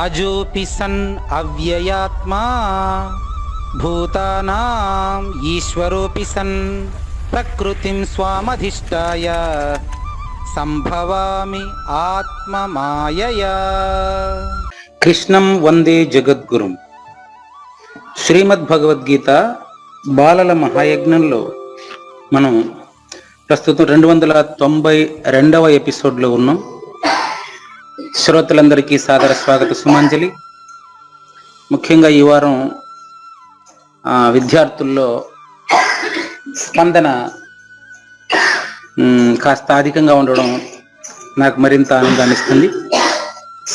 అజోపి sun అవ్యయాత్మా భూతానాం ఈశ్వరోపి sun ప్రకృతిం స్వామధిష్టాయ సంభవామి ఆత్మమాయయా. కృష్ణం వందే జగద్గురుం. శ్రీమద్భగవద్గీత బాలల మహాయజ్ఞంలో మనం ప్రస్తుతం 292వ ఎపిసోడ్లో ఉన్నాం. శ్రోతలందరికీ సాదర స్వాగత సుమాంజలి. ముఖ్యంగా ఈ వారం విద్యార్థుల్లో స్పందన కాస్త అధికంగా ఉండడం నాకు మరింత ఆనందాన్ని ఇస్తుంది.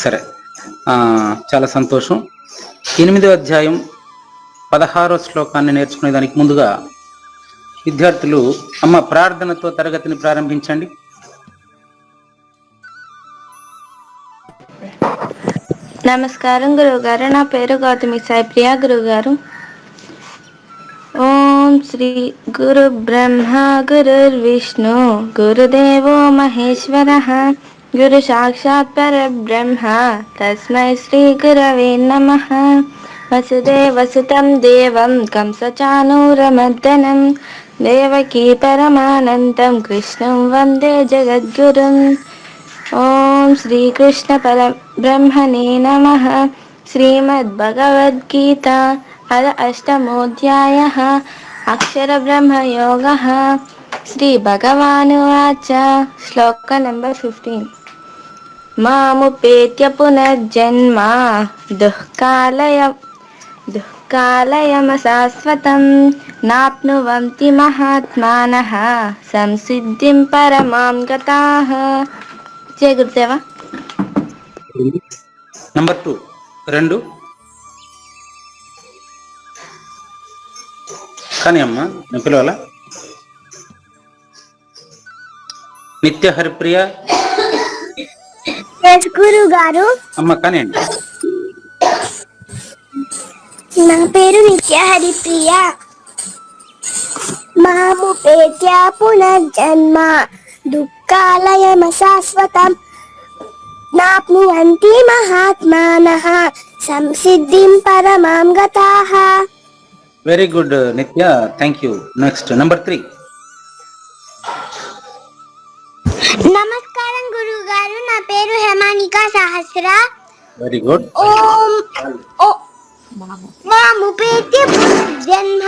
సరే, చాలా సంతోషం. 8వ అధ్యాయం 16వ శ్లోకాన్ని నేర్చుకునే దానికి ముందుగా విద్యార్థులు అమ్మ ప్రార్థనతో తరగతిని ప్రారంభించండి. నమస్కారం గురువుగారు, నా పేరు గౌతమి సాయి ప్రియ. గురువుగారు, ఓం శ్రీ గురు బ్రహ్మ గురుర్ విష్ణు గురుదేవో మహేశ్వర గురు సాక్షాత్ పరబ్రహ్మ తస్మై శ్రీ గురవే నమః. వసుదేవసుతం దేవం కంసచానూరమర్దనం దేవకీ పరమానందం కృష్ణం వందే జగద్గురుం. ఓం శ్రీకృష్ణ పరబ్రహ్మణే నమః. శ్రీమద్భగవద్గీత అథ అష్టమోऽధ్యాయః అక్షర బ్రహ్మయోగః. శ్రీ భగవానువాచ. శ్లోక నంబర్ 15. మాముపేత్య పునర్జన్మ దుఃఖాలయమశాశ్వతం నాప్నువంతి మహాత్మానః సంసిద్ధిం పరమాం గతాః. జయ గురుదేవా. నంబర్ 2 కానీ అమ్మ నేను పిలవాలా? నిత్య హరిప్రియ గురువు గారు. అమ్మ కానివ్వండి. నా పేరు నిత్య హరిప్రియ. మాముపేత్య పునర్జన్మ దుఃఖాలయం శాశ్వతం నాప్నువంతి మహాత్మానః సంసిద్ధిం పరమాం గతాః. వెరీ గుడ్ నిత్య, థ్యాంక్ యూ. Next number 3. నమస్కారం గురువు గారు, నా పేరు హేమానిక సహస్ర. Very good. మాముపేత్య పునర్జన్మ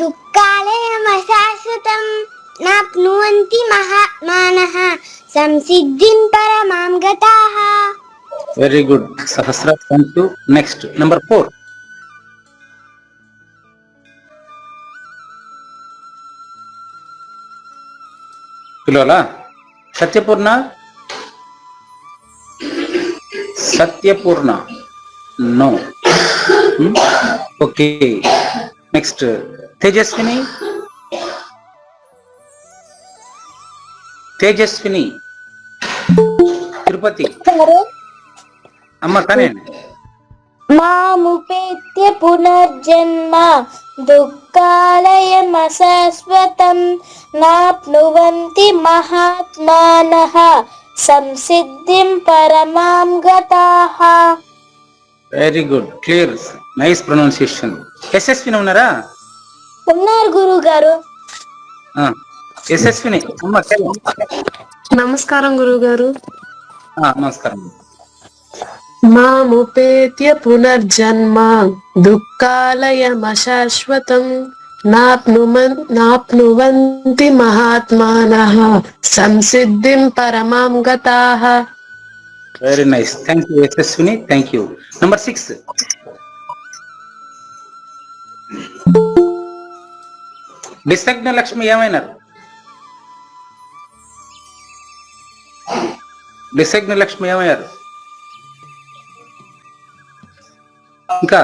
దుఃఖాలయం అశాశ్వతం నాప్నువంతి మహాత్మానః సంసిద్ధిం పరమాం గతాః. Very good Sahasra, thank you. Next number 4. పిలవాలా? Satyapurna no. Okay, next Tejaswini Tirupati అమ్మ కానివ్వండి. మాముపేత్య పునర్జన్మ దుఃఖాలయం అశాశ్వతం నాప్నువంతి మహాత్మానః సంసిద్ధిం పరమాం గతాః. Very good, clear, nice pronunciation. Yashaswini ఉన్నారా? ఉన్నారు గురువు గారు. యశస్విని అమ్మ. నమస్కారం గురువు గారు. నమస్కారం. మాముపేత్య పునర్జన్మ దుఃఖాలయమశాశ్వతం నాప్నువంతి మహాత్మానః సంసిద్ధిం పరమాం గతాః. Very nice, thank you Yashaswini, thank you. Number 6. డిసగ్న లక్ష్మి ఏమైనారు? డిసగ్న లక్ష్మి ఏమయ్యారు? ఇంకా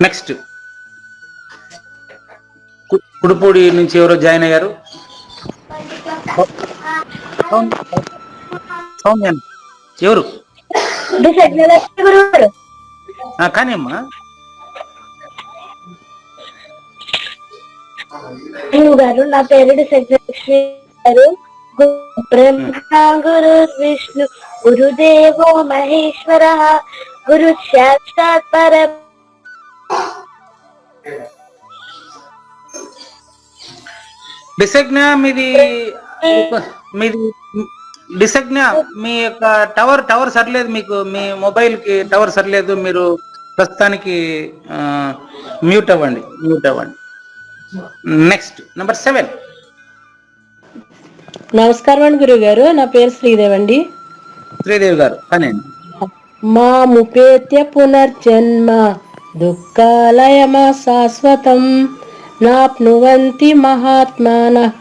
నెక్స్ట్ కుడుపూడి నుంచి ఎవరో జాయిన్ అయ్యారు? ఎవరు? కానీ అమ్మా గురువు గారు, నా పేరు లక్ష్మి గారు. బ్రహ్మా గురుర్విష్ణు గురుదేవో మహేశ్వర గురు సాక్షాత్ పరం. డిసగ్న మీది మీది డిసగ్న మీ యొక్క టవర్ సరిలేదు, మీకు మీ మొబైల్ కి టవర్ సరిలేదు, మీరు ప్రస్తుతానికి మ్యూట్ అవ్వండి. Next number 7. నమస్కారం అండి గురువు గారు, నా పేరు శ్రీదేవి అండి. శ్రీదేవి గారు కానీ మాముపేత్య పునర్జన్మ దుఃఖాలయమ శాశ్వతం నాప్నువంతి మహాత్మానః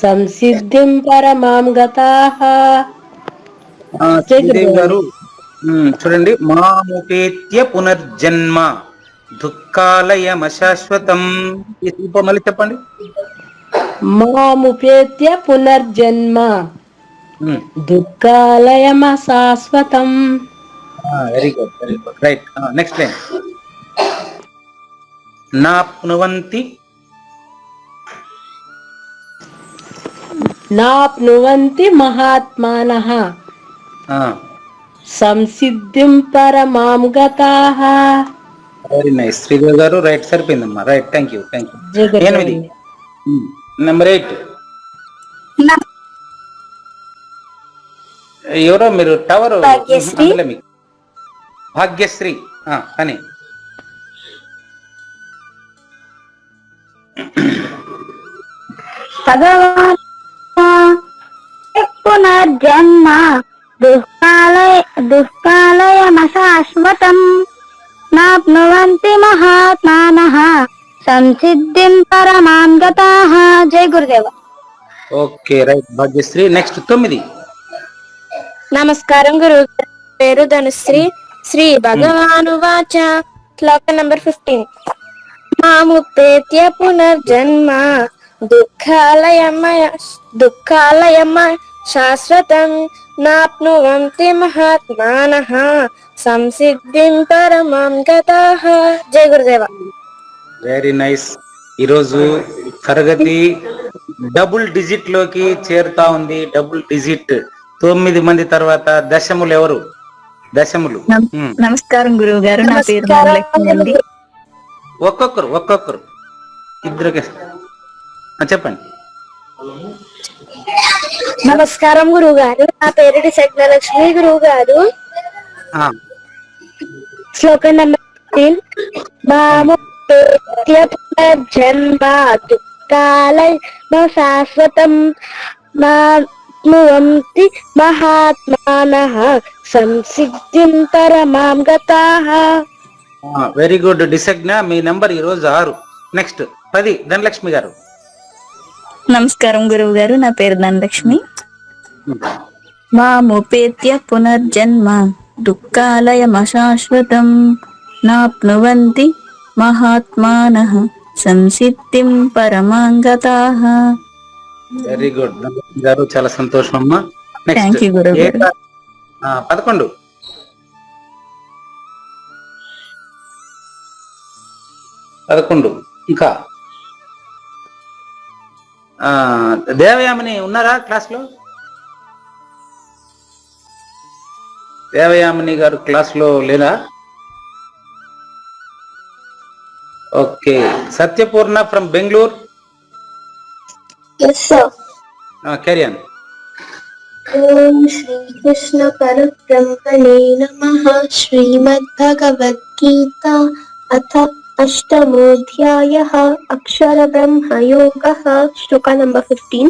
సంసిద్ధిం పరమాం గతాః. శ్రీదేవి గారు చూడండి, మాముపేత్య పునర్జన్మ దుఃఖాలయమ శాశ్వతం. మళ్ళీ చెప్పండి. మాముపేత్య పునర్జన్మ దుఃఖాలయమ శాశ్వతం. Very good right. Next line. నాప్నువంతి మహాత్మానః సంసిద్ధిం పరమాం గతాః. వెరీ నైస్ శ్రీదేవి గారు, రైట్ సరిపోయిందమ్మా, రైట్. Thank you. 8. నెంబర్ 8. ఎవరో మీరు టవర్ భాగ్యశ్రీ. మీకు భాగ్యశ్రీ అని భగవాన్ పునర్జన్మ దుఃఖాలయమ శాశ్వతం నాప్నువంతి మహాత్మానః సంసిద్ధిం పరమాం గతాః. జై గురుదేవ. Okay right Bhagyashri. నెక్స్ట్ 9. నమస్కారం గురువు గారు, పేరు ధనుశ్రీ. శ్రీ భగవానువాచ. శ్లోకం నంబర్ 15. మాముపేత్య పునర్జన్మ దుఃఖాలయమ శాశ్వతం నాప్నువంతి మహాత్మానః సంసిద్ధిం పరమాం గతాః. జై గురుదేవ. Very nice. ఈరోజు తరగతి డబుల్ డిజిట్ లోకి చేరుతా ఉంది. డబుల్ డిజిట్ 9 మంది తర్వాత దశములు ఎవరు? దశములు. నమస్కారం గురువు గారు, నా పేరు ధనలక్ష్మి అండి. ఒక్కొక్కరు ఇద్దరికి చెప్పండి. నమస్కారం గురువు గారు, నా పేరు డిసగ్నలక్ష్మి. గురువు గారు శ్లోకం నంబర్ 15. మాముపేత్య పునర్జన్మ దుఃఖాలయమ శాశ్వతం నాప్నువంతి మహాత్మానః సంసిద్ధిం పరమాం గతాః. వెరీ గుడ్ డిసగ్న. మీ నెంబర్ ఈరోజు 6. నెక్స్ట్ 10 ధనలక్ష్మి గారు. నమస్కారం గురువు గారు, నా పేరు ధనలక్ష్మి. మాముపేత్య పునర్జన్మ దుఃఖాలయమ శాశ్వతం నాప్నువంతి మహాత్మానః సంసిద్ధిం పరమాం గతాః. వెరీ గుడ్ గారు, చాలా సంతోషం అమ్మా. థ్యాంక్ యూ గురువు గారు. 11. ఇంకా దేవయామిని ఉన్నారా క్లాస్ లో? దేవయామిని గారు క్లాస్ లో లేరా? Okay. Satyapurna from Bengaluru. Yes, sir. Carry on. ఓం శ్రీకృష్ణ పరబ్రహ్మణే నమః. శ్రీమద్భగవద్గీత అథ అష్టమోధ్యాయః అక్షర బ్రహ్మయోగః. శ్లోక నంబర్ 15.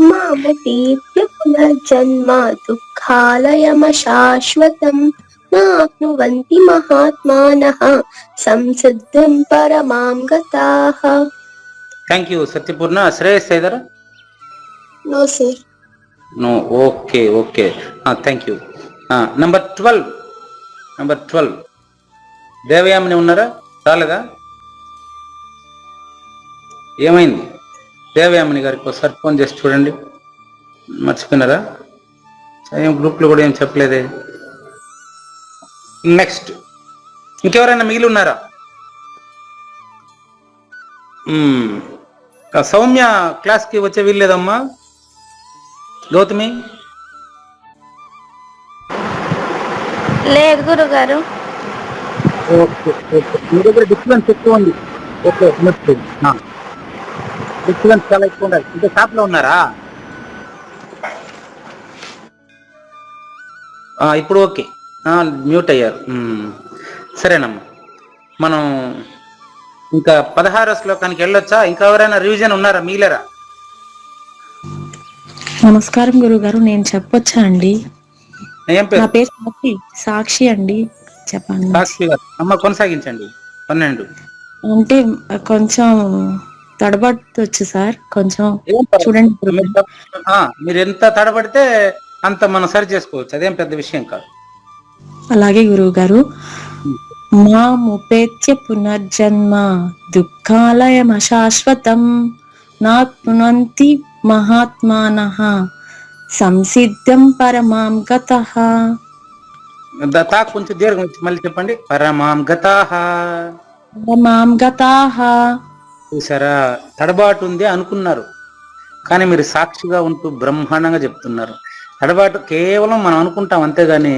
మాముపేత్య పునర్జన్మ దుఃఖాలయమ శాశ్వతం నాప్నువంతి మహాత్మానః సంసిద్ధిం పరమాం గతాః. Thank you Satyapurna. శ్రేయస్ ఇదరా? No sir. No. Okay. Thank you. Number 12. Devayamini ఉన్నారా? రాలేదా? ఏమైంది? దేవయామిని గారికి ఒకసారి ఫోన్ చేసి చూడండి. మర్చిపోయినారా? ఏం గ్రూప్ లో కూడా ఏం చెప్పలేదే. నెక్స్ట్ ఇంకెవరైనా మిగిలి ఉన్నారా? సౌమ్య క్లాస్ కి వచ్చే వీల్లేదమ్మా. గౌతమి లేదు గురుగారు. ఓకే ఓకే, మీ దగ్గర డిస్టర్బెన్స్ ఎక్కువ ఉంది. ఓకే, డిస్టర్బెన్స్ చాలా ఎక్కువ ఉండాలి. ఇంకా షాప్లో ఉన్నారా? ఇప్పుడు ఓకే, మ్యూట్ అయ్యారు. సరేనమ్మా, మనం ఇంకా 16వ శ్లోకానికి వెళ్ళొచ్చా? ఇంకా ఎవరైనా రివిజన్ ఉన్నారా, మిగిలేరా? నమస్కారం గురుగారు, నేను చెప్పొచ్చా అండి? ఏం నా పేరు? పేరు సాక్షి అండి. చెప్పండి. సాక్షి గారు, అమ్మ కొనసాగించండి. 12. అంటే కొంచెం తడబడవచ్చు సార్, కొంచెం ఏం పర్వాలేదు. చూడండి గురుగారు. మీరు ఎంత తడబడితే అంత మనం సరి చేసుకోవచ్చు, అదేం పెద్ద విషయం కాదు. అలాగే గురువు గారు. మాముపేత్య పునర్జన్మ దుఃఖాలయమశాశ్వతం నాప్నునంతి మహాత్మానః సంసిద్ధం పరమాం గతః. తా కొంచెం దీర్ఘం ఇచ్చి మళ్ళీ చెప్పండి. పరమాం గతాః. పరమాం గతాః. చూసారా, తడబాటు ఉంది అనుకున్నారు, కానీ మీరు సాక్షిగా ఉంటూ బ్రహ్మాండంగా చెప్తున్నారు. తడబాటు కేవలం మనం అనుకుంటాం, అంతేగాని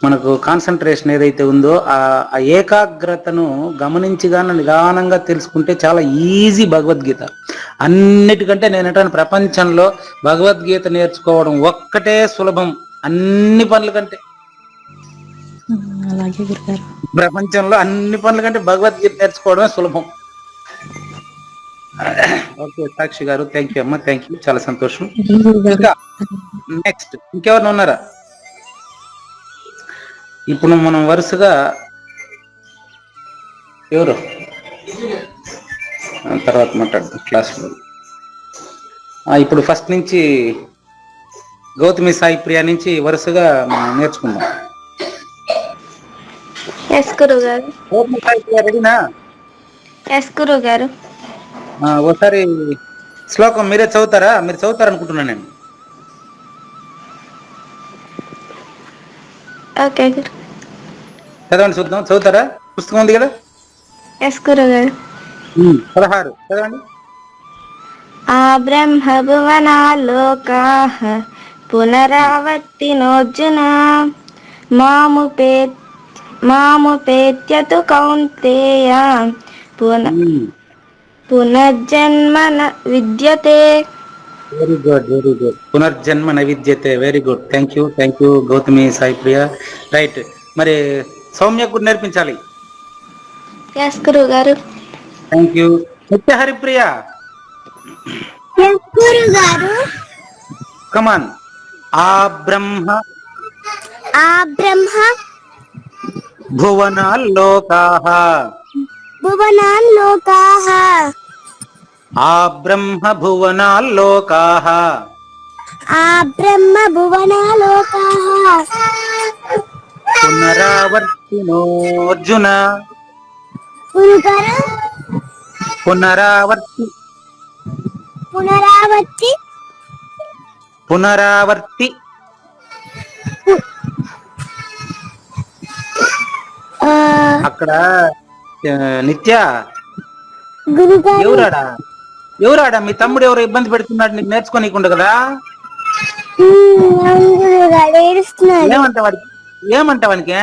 మనకు కాన్సన్ట్రేషన్ ఏదైతే ఉందో ఆ ఏకాగ్రతను గమనించిగానే నిదానంగా తెలుసుకుంటే చాలా ఈజీ భగవద్గీత. అన్నిటికంటే నేనంటాను, ప్రపంచంలో భగవద్గీత నేర్చుకోవడం ఒక్కటే సులభం అన్ని పనుల కంటే. అలాగే గురుగారు. ప్రపంచంలో అన్ని పనుల కంటే భగవద్గీత నేర్చుకోవడమే సులభం. ఓకే సాక్షి గారు, థ్యాంక్ యూ అమ్మా, థ్యాంక్ యూ, చాలా సంతోషం. ఇంకా నెక్స్ట్ ఇంకెవరైనా ఉన్నారా? ఇప్పుడు మనం వరుసగా ఎవరు తర్వాత మాట్లాడదాం క్లాస్లో. ఇప్పుడు ఫస్ట్ నుంచి గౌతమి సాయి ప్రియ నుంచి వరుసగా మనం నేర్చుకుందాం. ఎస్ గురుగారు. గౌతమి సాయి ప్రియ రెడీనా? ఎస్ గురుగారు. ఒకసారి శ్లోకం మీరే చదువుతారా? మీరు చదువుతారనుకుంటున్నాను నేను. ఓకే గురు. చదవండి చూద్దాం, చదువుతారా? పుస్తకం ఉంది కదా. ఎస్ గురుగారు. 16 చదవండి. ఆ బ్రహ్మ భువనాలోకాః పునరావర్తినోర్జున మాముపేత్యతు కౌంతేయ పునర్జన్మ న విద్యతే. Very good, very good. పునర్జన్మ నవిద్యతే. Very good, thank you Gautami Sai Priya. Right, మరి సౌమ్య కూడా నేర్పించాలి. ఎస్ గురుగారు. Thank you. నిత్య హరిప్రియ, గురుగారు. కమాన్. ఆ బ్రహ్మ భువనాల్లోకాః ఆ బ్రహ్మ భువనాల్లోకాః పునరావర్తినోర్జున పునరావర్తి అక్కడ నిత్య ఎవరాడా మీ తమ్ముడు ఎవరు ఇబ్బంది పెడుతున్నాడు నీకు నేర్చుకోనీకుండా కదా? ఏమంట వానికి?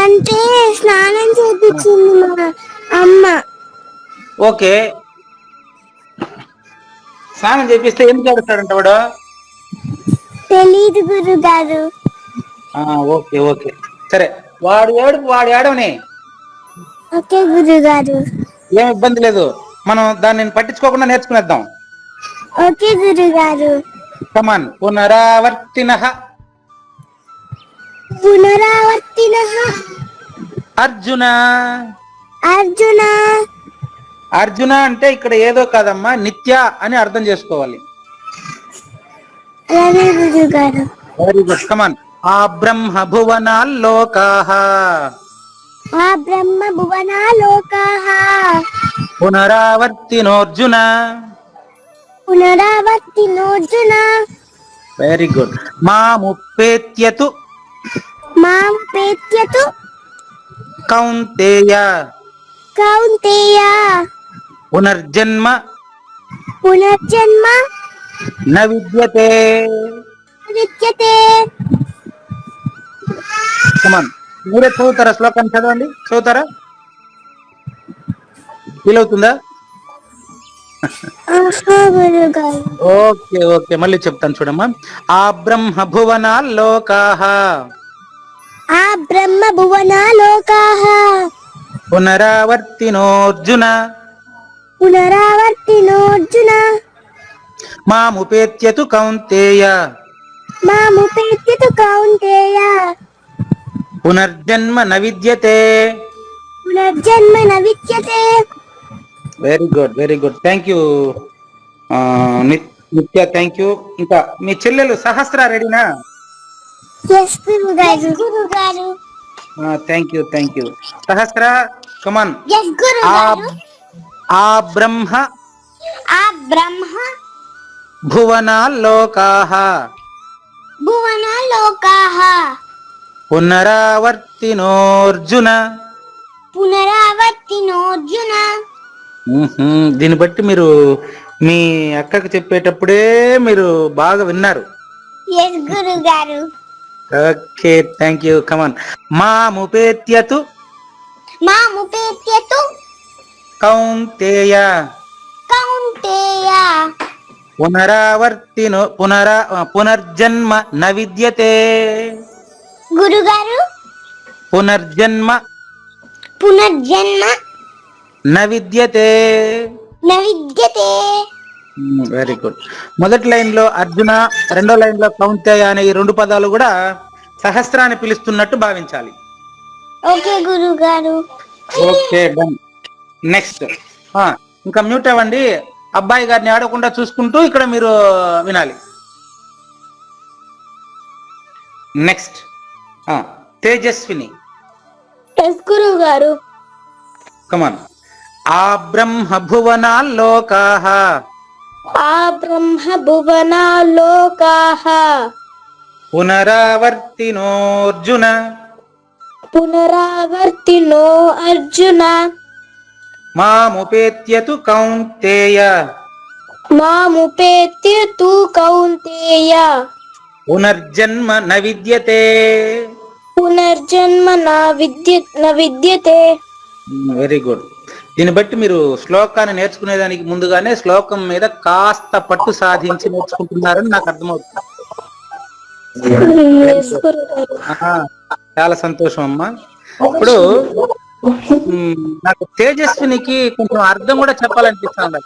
అంటే స్నానం చేపించింది మా అమ్మ. ఓకే, స్నానం చేపిస్తే ఎందుకు ఏడుస్తాడంట వాడు? తెలీదు గురుగారు. ఓకే ఓకే, సరే, వాడు ఏడవని. ఓకే గురుగారు. ఏం ఇబ్బంది లేదు, మనం దాన్ని పట్టించుకోకుండా నేర్చుకునేద్దాం. ఓకే గురుగారు. కమాన్. పునరావర్తినః అర్జున. అర్జున అంటే ఇక్కడ ఏదో కాదమ్మా, నిత్య అని అర్థం చేసుకోవాలి. Very good, come on. ఆ బ్రహ్మ భువనాల్లోకాః పునరావర్తినోర్జున. Very good. మాముపేత్యతు కౌంతేయ పునర్జన్మ న విద్యతే. విద్యతే. కమాన్, మీరే చదువుతారా? శ్లోకాన్ని చదవండి, చదువుతారా? వీలవుతుందా? ఆహా గురుగారు. ఓకే ఓకే, మళ్ళీ చెప్తాను చూడమ్మా. ఆ బ్రహ్మ భువనాల్లోకాః ఆ బ్రహ్మ భువనాలోకాః పునరావర్తినోర్జున పునరావర్తినోర్జున మాముపేత్యతు కౌంతేయ మాముపేత్యతు కౌంతేయ పునర్జన్మ న విద్యతే. పునర్జన్మ న విద్యతే. Very good, very good. Thank you Nithya, thank you. ఇంకా మీ చెల్లెలు సహస్ర రెడీనా? ఎస్ గురుగారు. గురుగారు. Thank you, thank you. Sahasra, come on. Yes గురుగారు. ఆ బ్రహ్మ ఆ బ్రహ్మ భువనాల్లోకాః భువనాలోకాః పునరావర్తినోర్జున. పునరావర్తినోర్జున. దీన్ని బట్టి మీరు మీ అక్కకి చెప్పేటప్పుడే మీరు బాగా విన్నారు. ఎస్ గురుగారు. Okay, thank you. కమాన్. మాముపేత్యతు మాముపేత్యతు కౌంతేయ కౌంతేయ పునర్జన్మ న విద్యతే. గురుగారు. పునర్జన్మ పునర్జన్మ న విద్యతే. న విద్యతే. Very good. మొదటి లైన్ లో అర్జున, రెండో లైన్ లో కౌంతేయ అనే ఈ రెండు పదాలు కూడా సహస్రాన్ని పిలుస్తున్నట్టు భావించాలి. ఓకే గురుగారు. Okay, done. నెక్స్ట్, ఇంకా మ్యూట్ అవ్వండి. అబ్బాయి గారిని ఆడకుండా చూసుకుంటూ ఇక్కడ మీరు వినాలి. నెక్స్ట్, తేజస్విని. ఎస్ గురుగారు. కమాన్. ఆ బ్రహ్మ భువనాల్లోకాః ఆ బ్రహ్మ భువనాలోకాః పునరావర్తినోర్జున పునరావర్తినో అర్జున మాముపేత్యతు కౌంతేయ మాముపేత్యతు కౌంతేయ పునర్జన్మ న విద్యతే. పునర్జన్మ న విద్యతే. Very good. దీన్ని బట్టి మీరు శ్లోకాన్ని నేర్చుకునేదానికి ముందుగానే శ్లోకం మీద కాస్త పట్టు సాధించి నేర్చుకుంటున్నారని నాకు అర్థమవుతుంది. ఎస్ గురుగారు. చాలా సంతోషం అమ్మా. ఇప్పుడు నాకు తేజస్వినికి కొంచెం అర్థం కూడా చెప్పాలనిపిస్తుంది.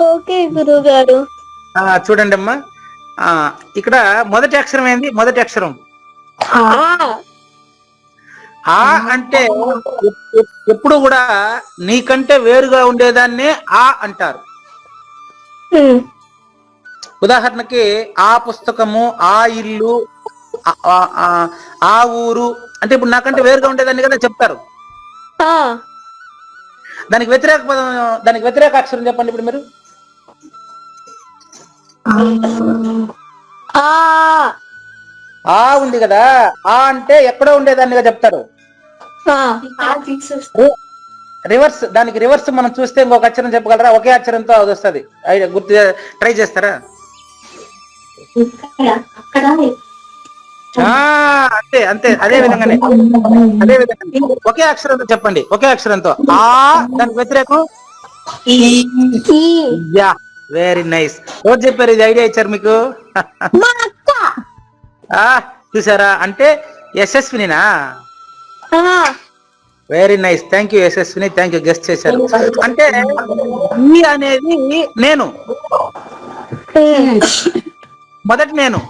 ఓకే గురుగారు. చూడండి అమ్మా, ఇక్కడ మొదటి అక్షరం ఏంది? మొదటి అక్షరం ఆ అంటే ఎప్పుడు కూడా నీకంటే వేరుగా ఉండేదాన్నే ఆ అంటారు. ఉదాహరణకి ఆ పుస్తకము, ఆ ఇల్లు, ఆ ఊరు అంటే ఇప్పుడు నాకంటే వేరుగా ఉండేదాన్ని కదా చెప్తారు. దానికి వ్యతిరేక పదం, దానికి వ్యతిరేక అక్షరం చెప్పండి ఇప్పుడు మీరు. ఆ ఉంది కదా, ఆ అంటే ఎక్కడో ఉండేదాన్నిగా చెప్తారు. రివర్స్, దానికి రివర్స్ మనం చూస్తే ఇంకొక అక్షరం చెప్పగలరా? ఒకే అక్షరంతో అది వస్తుంది. గుర్తు ట్రై చేస్తారా? అంతే అంతే, అదే విధంగానే ఒకే అక్షరంతో చెప్పండి. ఒకే అక్షరంతో ఆ, దానికి వ్యతిరేకం యా. Very nice. ఎవరు చెప్పారు ఇది? ఐడియా ఇచ్చారు మీకు? చూసారా? అంటే యశస్వినినా? Very nice, thank you Yashaswini, thank you, guessed చేశారు. అంటే ఈ అనేది నేను, మొదటి నేను,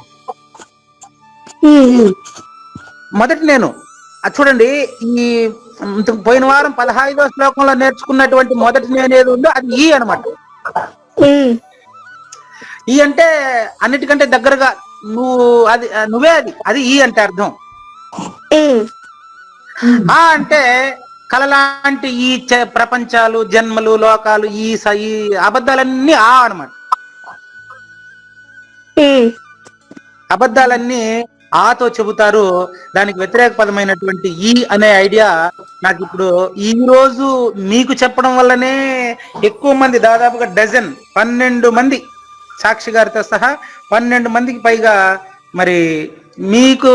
మొదటి నేను. అది చూడండి, ఈ పోయిన వారం 15వ శ్లోకంలో నేర్చుకున్నటువంటి మొదటి నేను ఏది ఉందో అది ఈ అనమాట. ఈ అంటే అన్నిటికంటే దగ్గరగా నువ్వు, అది నువ్వే, అది ఈ అంటే అర్థం. ఆ అంటే కలలాంటి ఈ ప్రపంచాలు, జన్మలు, లోకాలు, ఈ అబద్ధాలన్నీ ఆ అనమాట. అబద్ధాలన్నీ ఆతో చెబుతారు. దానికి వ్యతిరేక పదమైనటువంటి ఈ అనే ఐడియా నాకు ఇప్పుడు ఈ రోజు మీకు చెప్పడం వల్లనే ఎక్కువ మంది, దాదాపుగా 12 మంది, సాక్షి గారితో సహా 12 మందికి పైగా మరి మీకు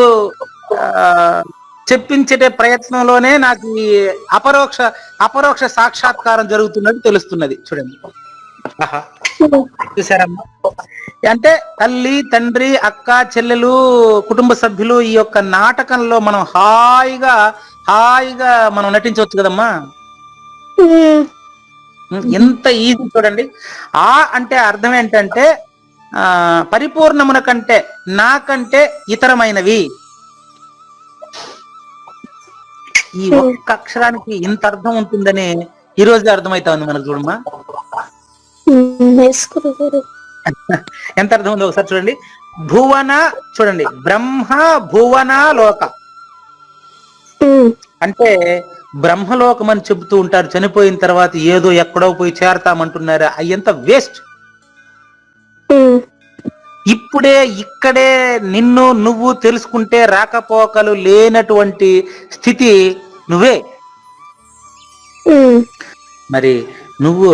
చెప్పించే ప్రయత్నంలోనే నాకు ఈ అపరోక్ష సాక్షాత్కారం జరుగుతున్నట్టు తెలుస్తున్నది. చూడండి, ఆహా, చూసారమ్మా. అంటే తల్లి, తండ్రి, అక్క, చెల్లెలు, కుటుంబ సభ్యులు ఈ యొక్క నాటకంలో మనం హాయిగా మనం నటించవచ్చు కదమ్మా. ఎంత ఈజీ చూడండి. ఆ అంటే అర్థం ఏంటంటే పరిపూర్ణమున కంటే, నాకంటే ఇతరమైనవి. ఈ ఒక్క అక్షరానికి ఇంత అర్థం ఉంటుందని ఈ రోజే అర్థమైతా ఉంది మనకు. చూడమ్మా ఎంత అర్థం ఉందో ఒకసారి చూడండి. భువన, చూడండి, బ్రహ్మ భువన లోక అంటే బ్రహ్మలోకం అని చెబుతూ ఉంటారు. చనిపోయిన తర్వాత ఏదో ఎక్కడో పోయి చేరతామంటున్నారు. అయ్యంత వేస్ట్. ఇప్పుడే ఇక్కడే నిన్ను నువ్వు తెలుసుకుంటే రాకపోకలు లేనటువంటి స్థితి నువ్వే. మరి నువ్వు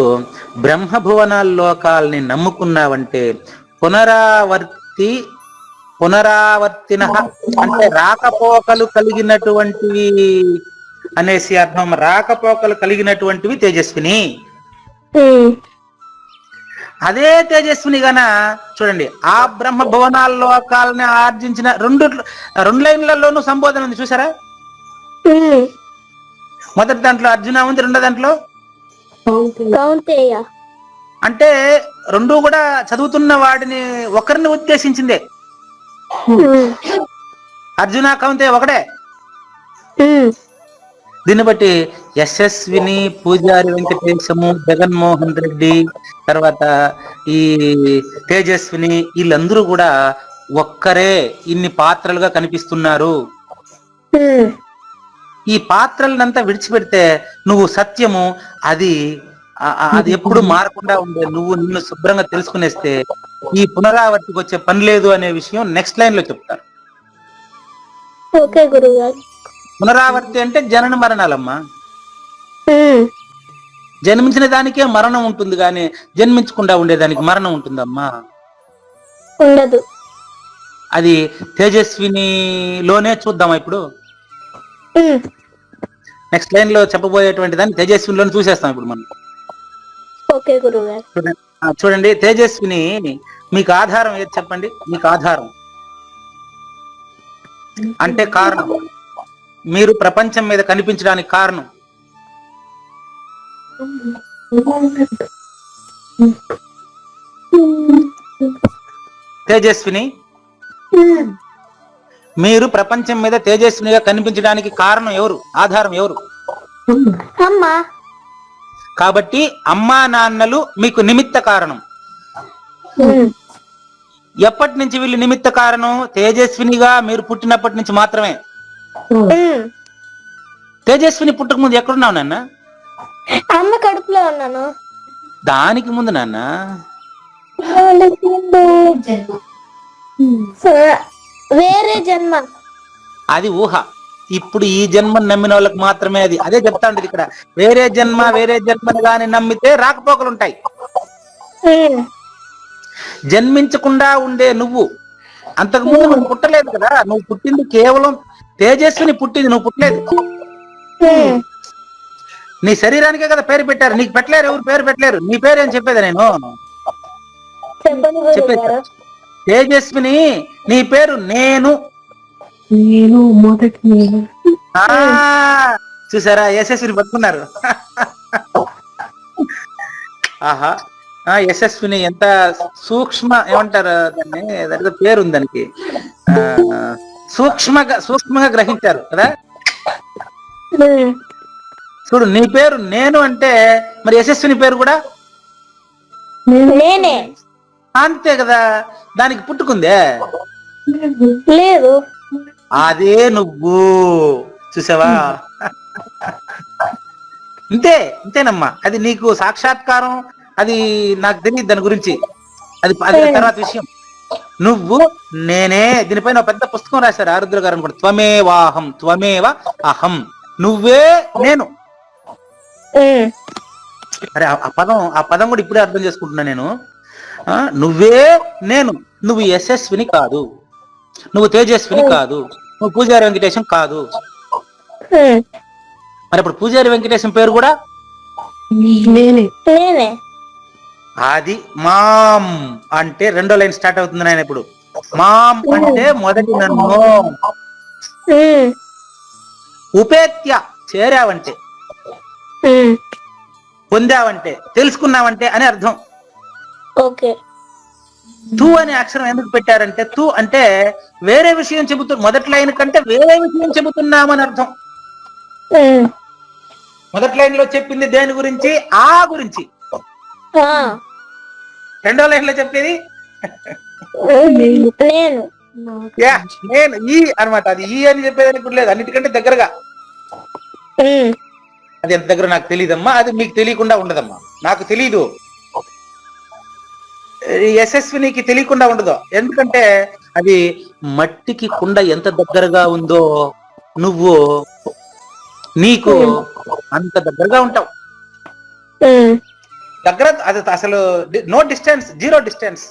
బ్రహ్మభువనాల లోకాలని నమ్ముకున్నావంటే పునరావర్తిన అంటే రాకపోకలు కలిగినటువంటివి అనేసి అర్థం. రాకపోకలు కలిగినటువంటివి తేజస్విని. అదే తేజస్విని గన చూడండి, ఆ బ్రహ్మ భువనాల లోకాలని ఆర్జించిన రెండు లైన్లలోనూ సంబోధన ఉంది. చూసారా? మొదటి దాంట్లో అర్జున ఉంది, రెండో దాంట్లో కౌంతేయ. అంటే రెండు కూడా చదువుతున్న వాడిని ఒకరిని ఉద్దేశించిందే. అర్జున, కౌంతేయ ఒకటే. దీన్ని బట్టి యశస్విని, పూజారి వెంకటేశము, జగన్మోహన్ రెడ్డి, తర్వాత ఈ తేజస్విని, వీళ్ళందరూ కూడా ఒక్కరే ఇన్ని పాత్రలుగా కనిపిస్తున్నారు. ఈ పాత్రలనంతా విడిచిపెడితే నువ్వు సత్యము, అది ఎప్పుడు మారకుండా ఉండే నువ్వు నిన్ను శుభ్రంగా తెలుసుకునేస్తే ఈ పునరావర్తికి వచ్చే పని లేదు అనే విషయం నెక్స్ట్ లైన్ లో చెప్తారు. ఓకే గురుగారు. పునరావర్తి అంటే జనన మరణాలమ్మా. జన్మించిన దానికే మరణం ఉంటుంది, కానీ జన్మించకుండా ఉండేదానికి మరణం ఉంటుందమ్మా? ఉండదు. అది తేజస్వినిలోనే చూద్దామా ఇప్పుడు. నెక్స్ట్ లైన్ లో చెప్పబోయేటువంటి దాన్ని తేజస్వినిలోనే చూసేస్తాం ఇప్పుడు మనం. ఓకే గురుగారు. చూడండి, తేజస్విని మీకు ఆధారం ఏది చెప్పండి? మీకు ఆధారం అంటే కారణం, మీరు ప్రపంచం మీద కనిపించడానికి కారణం. తేజస్విని, మీరు ప్రపంచం మీద తేజస్వినిగా కనిపించడానికి కారణం ఎవరు? ఆధారం ఎవరు? అమ్మా. కాబట్టి అమ్మా నాన్నలు మీకు నిమిత్త కారణం. ఎప్పటి నుంచి వీళ్ళు నిమిత్త కారణం? తేజస్వినిగా మీరు పుట్టినప్పటి నుంచి మాత్రమే. తేజస్విని పుట్టక ముందు ఎక్కడున్నావు నాన్న? అమ్మ కడుపులో ఉన్నాను. దానికి ముందు నాన్న వేరే జన్మ. అది ఊహ. ఇప్పుడు ఈ జన్మను నమ్మిన వాళ్ళకి మాత్రమే అది. అదే చెప్తా ఉండేది ఇక్కడ. వేరే జన్మను గాని నమ్మితే రాకపోకలు ఉంటాయి. జన్మించకుండా ఉండే నువ్వు అంతకుముందు నువ్వు పుట్టలేదు కదా. నువ్వు పుట్టింది కేవలం తేజస్విని పుట్టింది, నువ్వు పుట్టలేదు. నీ శరీరానికే కదా పేరు పెట్టారు, నీకు పెట్టలేరు. ఎవరు పేరు పెట్టలేరు. నీ పేరు ఏం చెప్పేది నేను చెప్పేది. తేజస్విని నీ పేరు నేను. చూసారా, యశస్విని పట్టుకున్నారు. ఆహా, యశస్విని ఎంత సూక్ష్మ, ఏమంటారు దాన్ని, దాని పేరు ఉంది దానికి, సూక్ష్మంగా గ్రహించారు కదా. చూడు, నీ పేరు నేను అంటే మరి యశస్విని పేరు కూడా నేనే. అంతే కదా. దానికి పుట్టుకుందే లేదు. అదే నువ్వు. చూసావా? ఇంతేనమ్మా. అది నీకు సాక్షాత్కారం. అది నాకు తెలియదు దాని గురించి. అది తర్వాత విషయం. నువ్వు నేనే. దీనిపైన ఒక పెద్ద పుస్తకం రాశారు ఆరుద్ర గారు అనుకుంటా, త్వమేవాహం త్వమేవ అహం, నువ్వే నేను. అరే ఆ పదం కూడా ఇప్పుడే అర్థం చేసుకుంటున్నా నేను. నువ్వే నేను, నువ్వు యశస్విని కాదు, నువ్వు తేజస్విని కాదు, నువ్వు పూజారి వెంకటేశం కాదు. మరి ఇప్పుడు పూజారి వెంకటేశం పేరు కూడా నేనే. అది మాం అంటే రెండో లైన్ స్టార్ట్ అవుతుంది నాయన. ఇప్పుడు మాం అంటే మొదటి నన్ను, ఉపేత్య చేరావంటే, పొందావంటే, తెలుసుకున్నావంటే అని అర్థం. ఓకే. తూ అనే అక్షరం ఎందుకు పెట్టారంటే, తూ అంటే వేరే విషయం మొదటి లైన్ కంటే వేరే విషయం చెబుతున్నామని అర్థం. మొదటి లైన్ లో చెప్పింది దేని గురించి? ఆ గురించి. రెండో లైన్ లో చెప్పేది నేను. నేను ఈ అనమాట. అది ఈ అని చెప్పేదానికి కూడా లేదు, అన్నిటికంటే దగ్గరగా. అది ఎంత దగ్గర నాకు తెలియదమ్మా, అది మీకు తెలియకుండా ఉండదమ్మా. నాకు తెలీదు, యశస్వినికి తెలియకుండా ఉండదు. ఎందుకంటే అది మట్టికి కుండ ఎంత దగ్గరగా ఉందో నువ్వు నీకు అంత దగ్గరగా ఉంటావు. దగ్గర అది అసలు no distance, zero distance.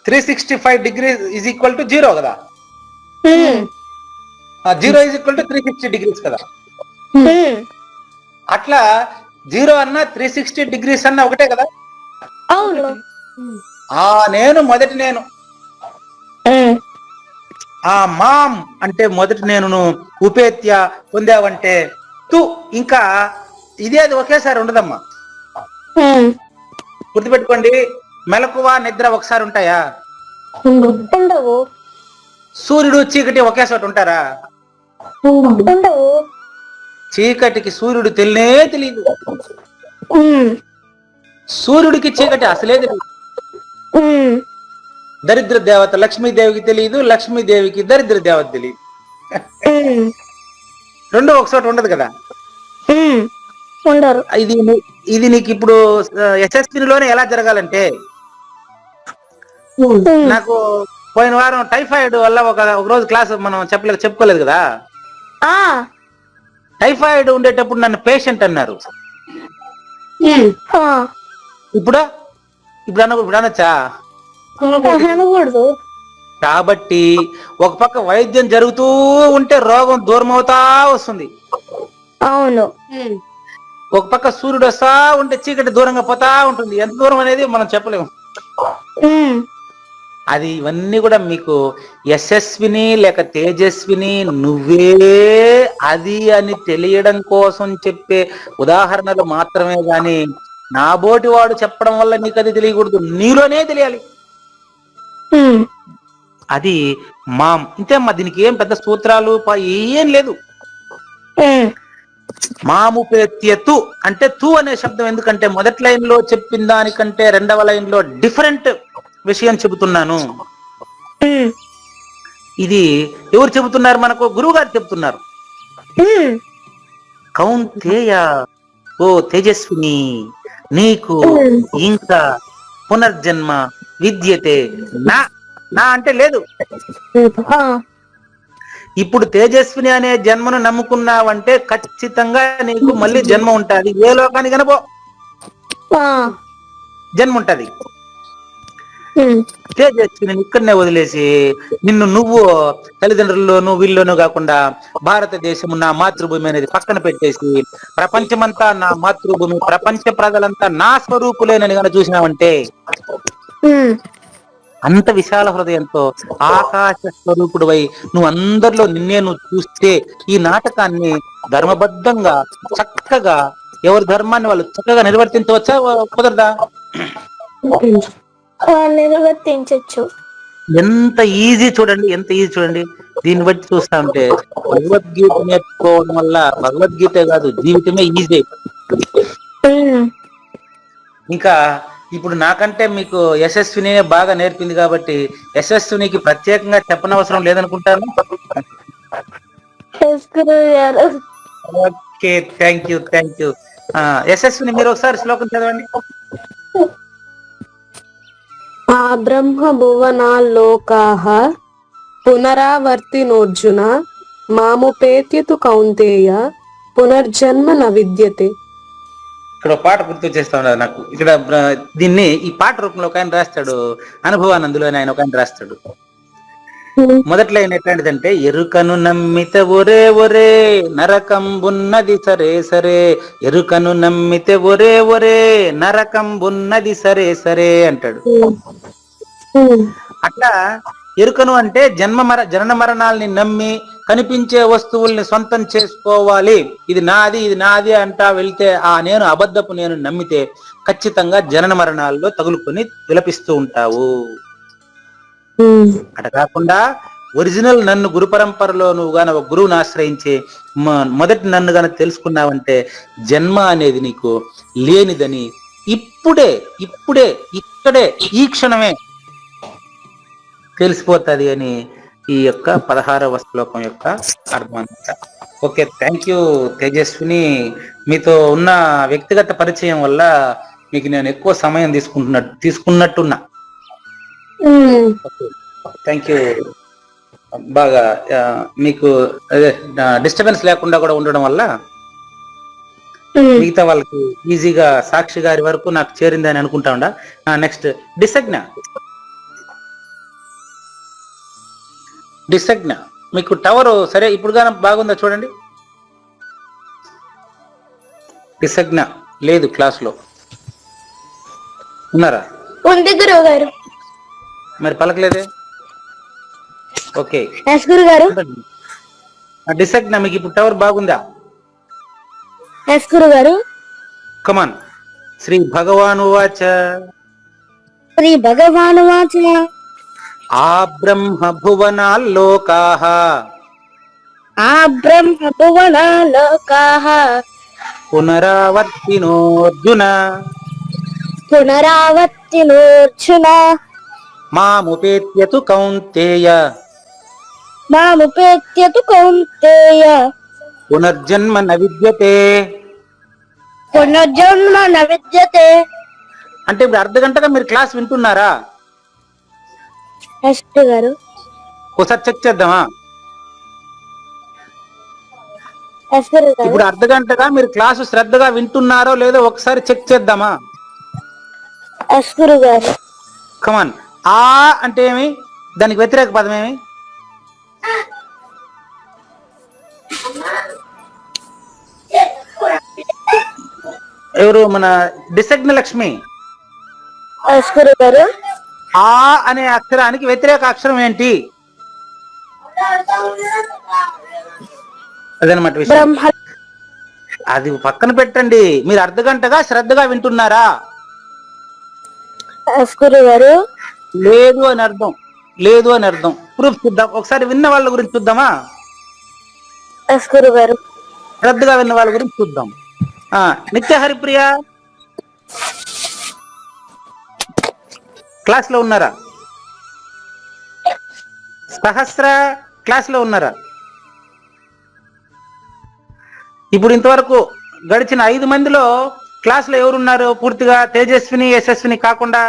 365 degrees is equal to 0 కదా, 0 ఈజ్ ఈక్వల్ టు 360 degrees కదా. అట్లా 0 అన్నా 360 degrees అన్నా ఒకటే కదా. అవును. నేను మొదటి నేను. ఆ మాం అంటే మొదటి నేను, ఉపేత్య పొందావంటే తు. ఇంకా ఇదే అది ఒకేసారి ఉండదమ్మా, గుర్తుపెట్టుకోండి. మెలకువ నిద్ర ఒకసారి ఉంటాయా? ఉండవు. సూర్యుడు చీకటి ఒకే చోట ఉంటారా? ఉండవు. చీకటికి సూర్యుడు తెలియదు, సూర్యుడికి చీకటి అసలే తెలియదు. దరిద్ర దేవత లక్ష్మీదేవికి తెలియదు, లక్ష్మీదేవికి దరిద్ర దేవత తెలియదు. రెండు ఒక చోట ఉండదు కదా. ఉండరు. ఇది నీకు ఇప్పుడు యశస్వినిలోనే ఎలా జరగాలంటే, నాకు పోయిన వారం టైఫాయిడ్ వల్ల ఒక రోజు క్లాస్ మనం చెప్పుకోలేదు కదా. టైఫాయిడ్ ఉండేటప్పుడు నన్ను పేషెంట్ అన్నారు. ఇప్పుడు అనొచ్చా? అనకూడదు. కాబట్టి ఒక పక్క వైద్యం జరుగుతూ ఉంటే రోగం దూరం అవుతా వస్తుంది. అవును. ఒక పక్క సూర్యుడు వస్తా ఉంటే చీకటి దూరంగా పోతా ఉంటుంది. ఎంత దూరం అనేది మనం చెప్పలేము. అది ఇవన్నీ కూడా మీకు యశస్విని లేక తేజస్విని నువ్వే అది అని తెలియడం కోసం చెప్పే ఉదాహరణలు మాత్రమే గాని నా బోటి వాడు చెప్పడం వల్ల నీకు అది తెలియకూడదు, నీలోనే తెలియాలి. అది మాం. ఇంతేమ్మా, దీనికి ఏం పెద్ద సూత్రాలు ఏం లేదు. మాముపేత్యతు అంటే తు అనే శబ్దం ఎందుకంటే మొదటి లైన్ లో చెప్పిన దానికంటే రెండవ లైన్ లో డిఫరెంట్ విషయం చెబుతున్నాను. ఇది ఎవరు చెబుతున్నారు? మనకు గురువు గారు చెబుతున్నారు. కౌంతేయ, ఓ తేజస్విని, నీకు ఇంకా పునర్జన్మ విద్యతే. నా అంటే లేదు. ఇప్పుడు తేజస్విని అనే జన్మను నమ్ముకున్నావంటే ఖచ్చితంగా నీకు మళ్ళీ జన్మ ఉంటది. ఏ లోకానికి కనుపో జన్మ ఉంటది. తేజస్విని ఇక్కడనే వదిలేసి నువ్వు తల్లిదండ్రుల్లోనూ వీళ్ళలోనూ కాకుండా భారతదేశం నా మాతృభూమి అనేది పక్కన పెట్టేసి ప్రపంచమంతా నా మాతృభూమి, ప్రపంచ ప్రజలంతా నా స్వరూపులేనని కనుక చూసినావంటే, అంత విశాల హృదయంతో ఆకాశ స్వరూపుడువై నువ్వు అందరిలో నిన్నే నువ్వు చూస్తే ఈ నాటకాన్ని ధర్మబద్ధంగా చక్కగా ఎవరి ధర్మాన్ని వాళ్ళు చక్కగా నిర్వర్తించవచ్చా, కుదరదా? నిర్వర్తించచ్చు. ఎంత ఈజీ చూడండి, ఎంత ఈజీ చూడండి. దీన్ని బట్టి చూస్తా ఉంటే భగవద్గీత నేర్చుకోవడం వల్ల భగవద్గీత కాదు జీవితమే ఈజీ. ఇంకా ఇప్పుడు నాకంటే మీకు యశస్విని బాగా నేర్పింది కాబట్టి యశస్వినికి ప్రత్యేకంగా చెప్పనవసరం లేదనుకుంటాను. Okay, thank you. యశస్విని మీరు ఒకసారి శ్లోకం చదవండి. బ్రహ్మ భువనాల్లోకాః పునరావర్తినోర్జున మాముపేత్యతు కౌంతేయ పునర్జన్మ న విద్యతే. ఇక్కడ ఒక పాట గుర్తు చేస్తా ఉన్నారు నాకు. ఇక్కడ దీన్ని ఈ పాట రూపంలో ఒక ఆయన రాస్తాడు, అనుభవానందులో అని ఆయన ఒక ఆయన రాస్తాడు. మొదట్లో ఆయన ఎట్లాంటిదంటే, ఎరుకను నమ్మితే ఒరే ఒరే నరకంబున్నది సరే సరే, ఎరుకను నమ్మితే ఒరే ఒరే నరకంబున్నది సరే సరే అంటాడు. అట్లా ఎరుకను అంటే జనన మరణాలని నమ్మి కనిపించే వస్తువుల్ని సొంతం చేసుకోవాలి, ఇది నాది అంటా వెళ్తే ఆ నేను అబద్ధపు నేను నమ్మితే ఖచ్చితంగా జనన మరణాల్లో తగులుకొని విలపిస్తూ ఉంటావు. అట కాకుండా ఒరిజినల్ నన్ను గురు పరంపరలో నువ్వు గాని ఒక గురువుని ఆశ్రయించి మొదటి నన్ను గాని తెలుసుకున్నావంటే జన్మ అనేది నీకు లేనిదని ఇప్పుడే ఇక్కడే ఈ క్షణమే తెలిసిపోతుంది అని ఈ యొక్క 16వ శ్లోకం యొక్క అర్థం అనమాట. Okay, thank you Tejaswini. మీతో ఉన్న వ్యక్తిగత పరిచయం వల్ల మీకు నేను ఎక్కువ సమయం తీసుకున్నట్టున్నా. Thank you. బాగా మీకు అదే డిస్టర్బెన్స్ లేకుండా కూడా ఉండడం వల్ల మిగతా వాళ్ళకి ఈజీగా సాక్షి గారి వరకు నాకు చేరింది అని అనుకుంటా ఉండా. నెక్స్ట్ డిసగ్న మీకు టవర్ సరే ఇప్పుడు గానీ బాగుందా చూడండి. డిసగ్న లేదు క్లాస్ లో ఉన్నారా? ఉంది గురువు గారు. మరి పలకలేదే. ఓకే గురువు గారు. డిసగ్న మీకు ఇప్పుడు టవర్ బాగుందా? గురువు గారు. కమాన్. శ్రీ భగవాను వాచ ఆ బ్రహ్మ భువనాల్లోకాః పునరావర్తినోర్జున మాముపేత్యతు కౌంతేయ పునర్జన్మ న విద్యతే. అంటే ఇప్పుడు అర్ధ గంటగా మీరు క్లాస్ వింటున్నారా? గారు ఒకసారి చెక్ చేద్దామా? ఇప్పుడు అర్ధ గంటగా మీరు క్లాసు శ్రద్ధగా వింటున్నారో లేదో ఒకసారి చెక్ చేద్దామా? గారు. కమాన్. ఆ అంటే ఏమి? దానికి వ్యతిరేక పదం ఏమి? ఎవరు? మన డిసగ్న లక్ష్మి. గారు. ఆ అనే అక్షరానికి వ్యతిరేక అక్షరం ఏంటి? అదనమాట విషయం. అది పక్కన పెట్టండి. మీరు అర్ధ గంటగా శ్రద్ధగా వింటున్నారా? గారు. లేదు అని అర్థం. ప్రూఫ్ చూద్దాం. ఒకసారి విన్న వాళ్ళ గురించి చూద్దామా? గారు. శ్రద్ధగా విన్న వాళ్ళ గురించి చూద్దాం. నిత్య హరిప్రియ క్లాస్ లో ఉన్నారా? సహస్ర క్లాస్ లో ఉన్నారా? ఇప్పుడు ఇంతవరకు గడిచిన 5 మందిలో క్లాస్ లో ఎవరున్నారు పూర్తిగా? తేజస్విని యశస్విని కాకుండా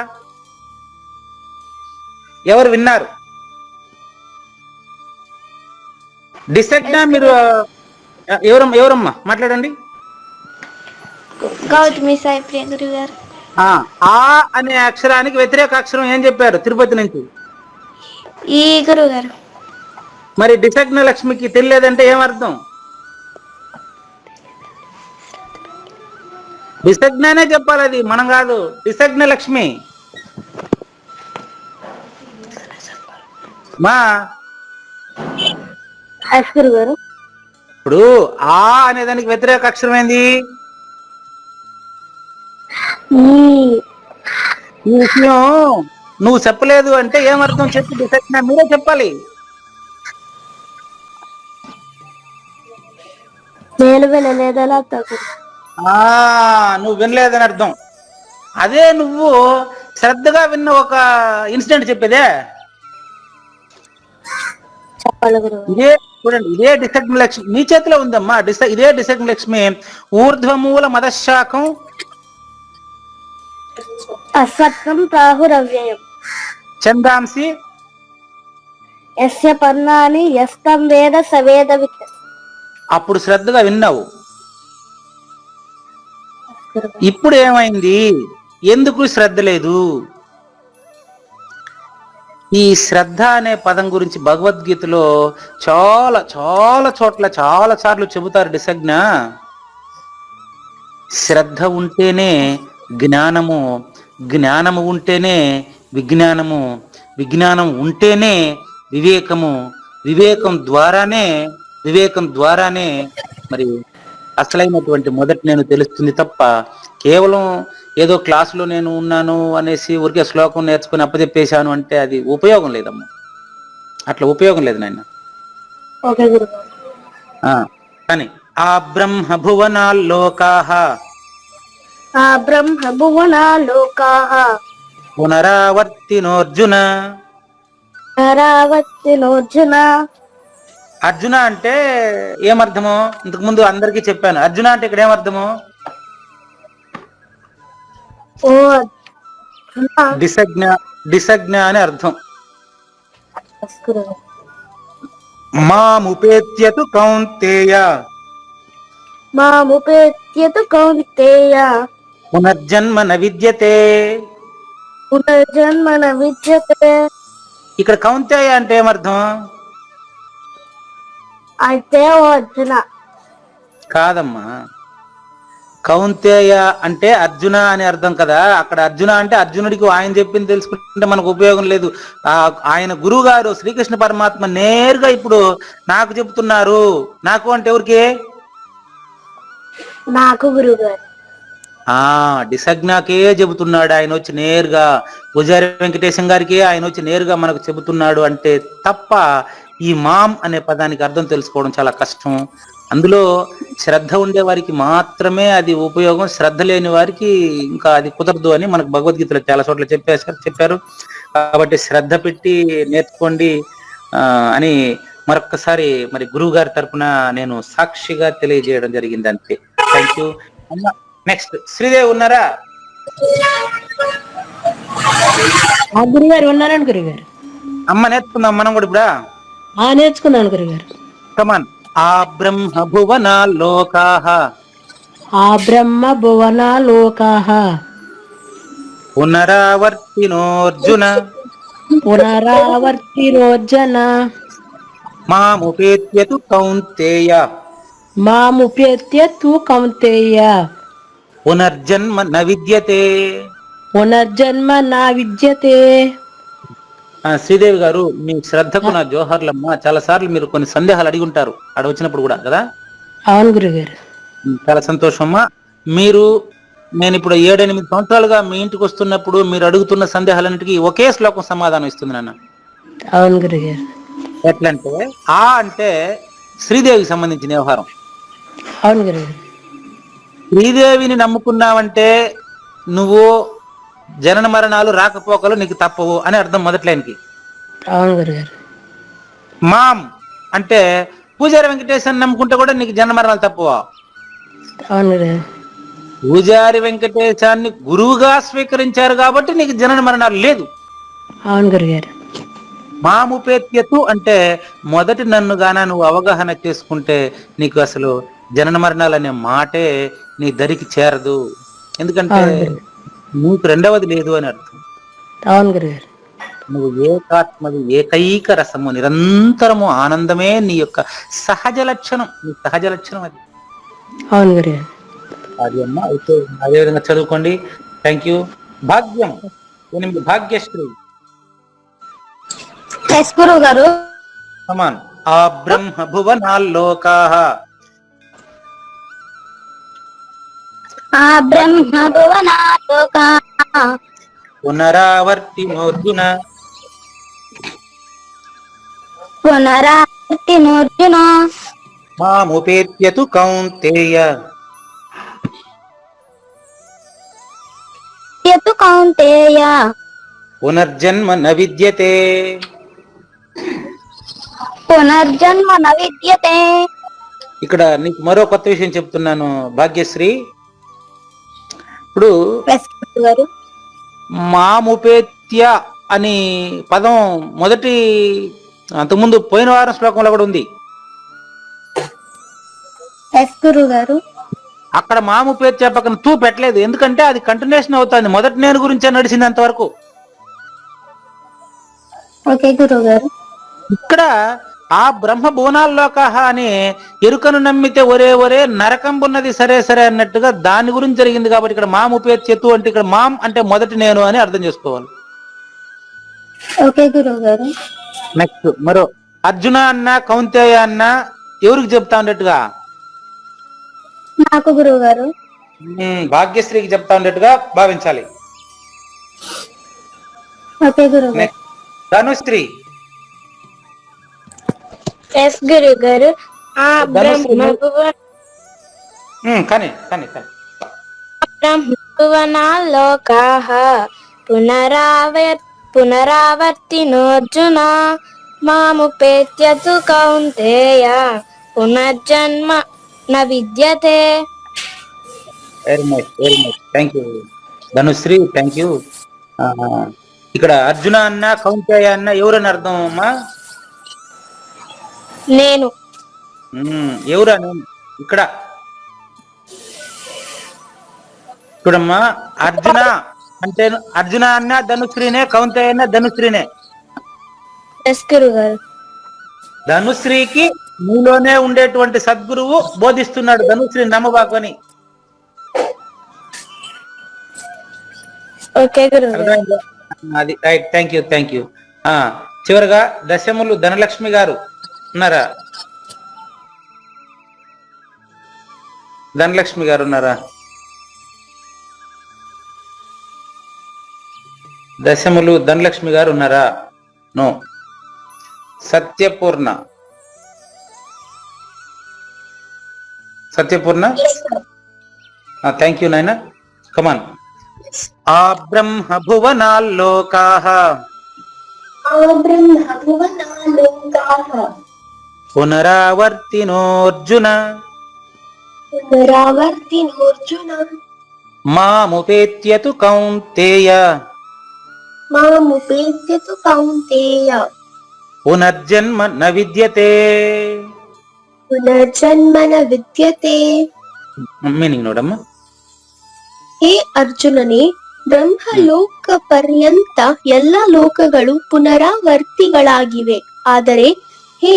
ఎవరు విన్నారు? డిసగ్నా మీరు ఎవరమ్మా మాట్లాడండి. గౌతమి సాయి ప్రియ గురువు గారు. ఆ అనే అక్షరానికి వ్యతిరేక అక్షరం ఏం చెప్పారు తిరుపతి నుంచి? ఈ గురువు గారు. మరి డిసగ్న లక్ష్మికి తెలియలేదంటే ఏమర్థం? డిసగ్నే చెప్పాలి, అది మనం కాదు. డిసగ్న లక్ష్మి మా గారు. ఇప్పుడు ఆ అనేదానికి వ్యతిరేక అక్షరం ఏంది? ఈ విషయం నువ్వు చెప్పలేదు అంటే ఏమర్థం చెప్పి డిసగ్న మీరే చెప్పాలి. నేను వినలేదలా. నువ్వు వినలేదని అర్థం. అదే నువ్వు శ్రద్ధగా విన్న ఒక ఇన్సిడెంట్ చెప్పేదే. ఇదే చూడండి, ఇదే డిసగ్న లక్ష్మి మీ చేతిలో ఉందమ్మా. ఇదే డిసగ్న లక్ష్మి ఊర్ధ్వమూల మదశాఖం అసత్వం ప్రాహురవ్యయం. ఛందాంసి యస్య పర్ణాని యస్తం వేద సవేద విత్. అప్పుడు శ్రద్ధగా విన్నావు. ఇప్పుడు ఏమైంది? ఎందుకు శ్రద్ధ లేదు? ఈ శ్రద్ధ అనే పదం గురించి భగవద్గీతలో చాలా చాలా చోట్ల చాలా సార్లు చెబుతారు డిసజ్ఞ. శ్రద్ధ ఉంటేనే జ్ఞానము, జ్ఞానము ఉంటేనే విజ్ఞానము, విజ్ఞానం ఉంటేనే వివేకము, వివేకం ద్వారానే మరి అసలైనటువంటి మొదటి నేను తెలుస్తుంది తప్ప కేవలం ఏదో క్లాసులో నేను ఉన్నాను అనేసి ఊరికే శ్లోకం నేర్చుకుని అప్పచెప్పేశాను అంటే అది ఉపయోగం లేదమ్మా. అట్లా ఉపయోగం లేదు నాయన. ఓకే గురుగారు. కానీ ఆ బ్రహ్మ భువనాల్లోకాః ఆ బ్రహ్మ భువనాలోకాః పునరావర్తినోర్జున. నరావర్తినోర్జున. అర్జున అంటే ఏమర్థమో ఇంతకు ముందు అందరికీ చెప్పాను. అర్జున అంటే ఇక్కడ ఏమర్థము? ఓ డిసజ్ఞ అని అర్థం. గురుగారు. మాముపేత్యతు కౌంతేయ మాముపేత్యతు కౌంతేయ పునర్జన్మ న విద్యతే. పునర్జన్మ న విద్యతే. ఇక్కడ కౌంతేయ అంటే ఏమర్థం? అయితే ఓ అర్జున. కాదమ్మా, కౌంతేయ అంటే అర్జున అని అర్థం కదా. అక్కడ అర్జున అంటే అర్జునుడికి ఆయన చెప్పింది తెలుసుకుంటే మనకు ఉపయోగం లేదు. ఆయన గురువు గారు శ్రీకృష్ణ పరమాత్మ నేరుగా ఇప్పుడు నాకు చెబుతున్నారు. నాకు అంటే ఎవరికి? నాకు గురుగారు. డిసజ్ఞాకే చెబుతున్నాడు ఆయన వచ్చి నేరుగా. పూజారి వెంకటేశం గారికి ఆయన వచ్చి నేరుగా మనకు చెబుతున్నాడు అంటే తప్ప ఈ మాం అనే పదానికి అర్థం తెలుసుకోవడం చాలా కష్టం. అందులో శ్రద్ధ ఉండే వారికి మాత్రమే అది ఉపయోగం, శ్రద్ధ లేని వారికి ఇంకా అది కుదరదు అని మనకు భగవద్గీతలో చాలా చోట్ల చెప్పారు. కాబట్టి శ్రద్ధ పెట్టి నేర్చుకోండి అని మరొక్కసారి మరి గురువు గారి తరపున నేను సాక్షిగా తెలియజేయడం జరిగింది. అంతే. Thank you. నెక్స్ట్ శ్రీదేవి ఉన్నారా? గురుగారు ఉన్నారండి గురుగారు. అమ్మ నేర్చుకుందాం మనం కూడా ఇప్పుడు. నేర్చుకున్నాను గురుగారు. కమాన్. ఆ బ్రహ్మ భువనాల్లోకాః ఆ బ్రహ్మ భువనాలోకాః పునరావర్తినోర్జున పునరావర్తినోర్జున మాముపేత్యతు కౌంతేయ మాముపేత్యతు కౌంతేయ పునర్జన్మ న విద్యతే. పునర్జన్మ నా విద్యతే. శ్రీదేవి గారు, మీ శ్రద్ధకు నా జోహార్లమ్మా. చాలా సార్లు మీరు కొన్ని సందేహాలు అడిగి ఉంటారు అక్కడ వచ్చినప్పుడు కూడా కదా. అవును గురుగారు. చాలా సంతోషమ్మా. నేను ఇప్పుడు 7-8 సంవత్సరాలుగా మీ ఇంటికి వస్తున్నప్పుడు మీరు అడుగుతున్న సందేహాలన్నిటికీ ఒకే శ్లోకం సమాధానం ఇస్తుంది నాన్న. అవును గురుగారు. ఎట్లంటే అంటే శ్రీదేవికి సంబంధించిన వ్యవహారం. అవును గురుగారు. శ్రీదేవిని నమ్ముకున్నావంటే నువ్వు జనన మరణాలు రాకపోకలు నీకు తప్పవు అని అర్థం మొదటి లైన్కి. అవును గురుగారు. మాం అంటే పూజారి వెంకటేశాన్ని నమ్ముకుంటే కూడా నీకు జనన మరణాలు తప్పవా? అవును గురుగారు. పూజారి వెంకటేశాన్ని గురువుగా స్వీకరించారు కాబట్టి నీకు జనన మరణాలు లేదు. అవును గురుగారు. మాముపేత్యతు అంటే మొదటి నన్ను గాన నువ్వు అవగాహన చేసుకుంటే నీకు అసలు జనన మరణాలు అనే మాటే నీ దరికి చేరదు. ఎందుకంటే నీకు రెండవది లేదు అని అర్థం. అవును గురుగారు. నువ్వు ఏకాత్మది, ఏకైక రసము, నిరంతరము ఆనందమే నీ యొక్క సహజ లక్షణం. నీ సహజ లక్షణం అది. అవును గురుగారు. అది అమ్మ. అయితే అదే విధంగా చదువుకోండి. Thank you. భాగ్యం 8 భాగ్యశ్రీ. ఎస్ గురువు గారు. సమాన్. ఆ బ్రహ్మ భువనాల్లోకాః ఆ బ్రహ్మ భువనాలోకాః పునరావర్తినోర్జున పునరావర్తినోర్జున మాముపేత్యతు కౌంతేయ కౌంతేయ పునర్జన్మ న విద్యతే. పునర్జన్మ న విద్యతే. ఇక్కడ నీకు మరో కొత్త విషయం చెప్తున్నాను భాగ్యశ్రీ. ఇప్పుడు గారు మాముపేత్య అని పదం మొదటి అంతకుముందు పోయిన వారం శ్లోకంలో కూడా ఉంది. ఎస్ గురువు గారు. అక్కడ మాము పేరు పక్కన తూ పెట్టలేదు, ఎందుకంటే అది కంటిన్యూషన్ అవుతుంది. మొదటి నేను గురించే నడిచింది అంతవరకు. ఓకే గురువు గారు. ఇక్కడ ఆ బ్రహ్మ భువనాల్లోక అని ఎరుకను నమ్మితే ఒరే ఒరే నరకంబున్నది సరే సరే అన్నట్టుగా దాని గురించి జరిగింది. కాబట్టి ఇక్కడ మాం ఉపేత్యతు అంటే ఇక్కడ మాం అంటే మొదటి నేను అని అర్థం చేసుకోవాలి. ఓకే గురువు గారు. నెక్స్ట్ మరో అర్జున అన్న కౌంతేయ అన్న ఎవరికి చెప్తా ఉన్నట్టుగా? నాకు గురువు గారు. భాగ్యశ్రీకి చెప్తా ఉన్నట్టుగా భావించాలి. ఓకే గురువు గారు. నెక్స్ట్ ధనుశ్రీ. ఎస్ గురువు గారు. ఆ ధనుశ్రీ బ్రహ్మ కానీ భువనాల్లోకాః పునరావర్తినోऽర్జున మాముపేత్య తు కౌంతేయ పునర్జన్మ న విద్యతే. Very much thank you Dhanushree, thank you. ఇక్కడ అర్జున అన్న కౌంతేయ అన్న ఎవరని అర్థం అమ్మా? నేను. ఎవరా నేను? ఇక్కడ చూడమ్మా, అర్జున అంటే అర్జున అన్న ధనుశ్రీనే, కౌంతేయ అన్న ధనుశ్రీనే. ఎస్ గురువు గారు. ధనుశ్రీకి నీలోనే ఉండేటువంటి సద్గురువు బోధిస్తున్నాడు ధనుశ్రీ నమ్మబాకని. ఓకే గురువు గారు. అర్థమైందా? అది రైట్, థ్యాంక్ యూ. చివరిగా దశములు ధనలక్ష్మి గారు ఉన్నారా? ధనలక్ష్మి గారు ఉన్నారా? దశములు ధనలక్ష్మి గారు ఉన్నారా? నో. సత్యపూర్ణ థ్యాంక్ యూ నాయన. కమాన్. ఆ బ్రహ్మ భువనాల్లోకాః పునరావర్తినోర్జున మాముపేత్యతు కౌంతేయ పునర్జన్మ న విద్యతే. మీనింగ్ నోడమ్మా. ಹೇ ಅರ್ಜುನನೇ, ಬ್ರಹ್ಮಲೋಕ ಪರ್ಯಂತ ಎಲ್ಲ ಲೋಕಗಳು ಪುನರಾವರ್ತಿಗಳಾಗಿವೆ. ಆದರೆ ಹೇ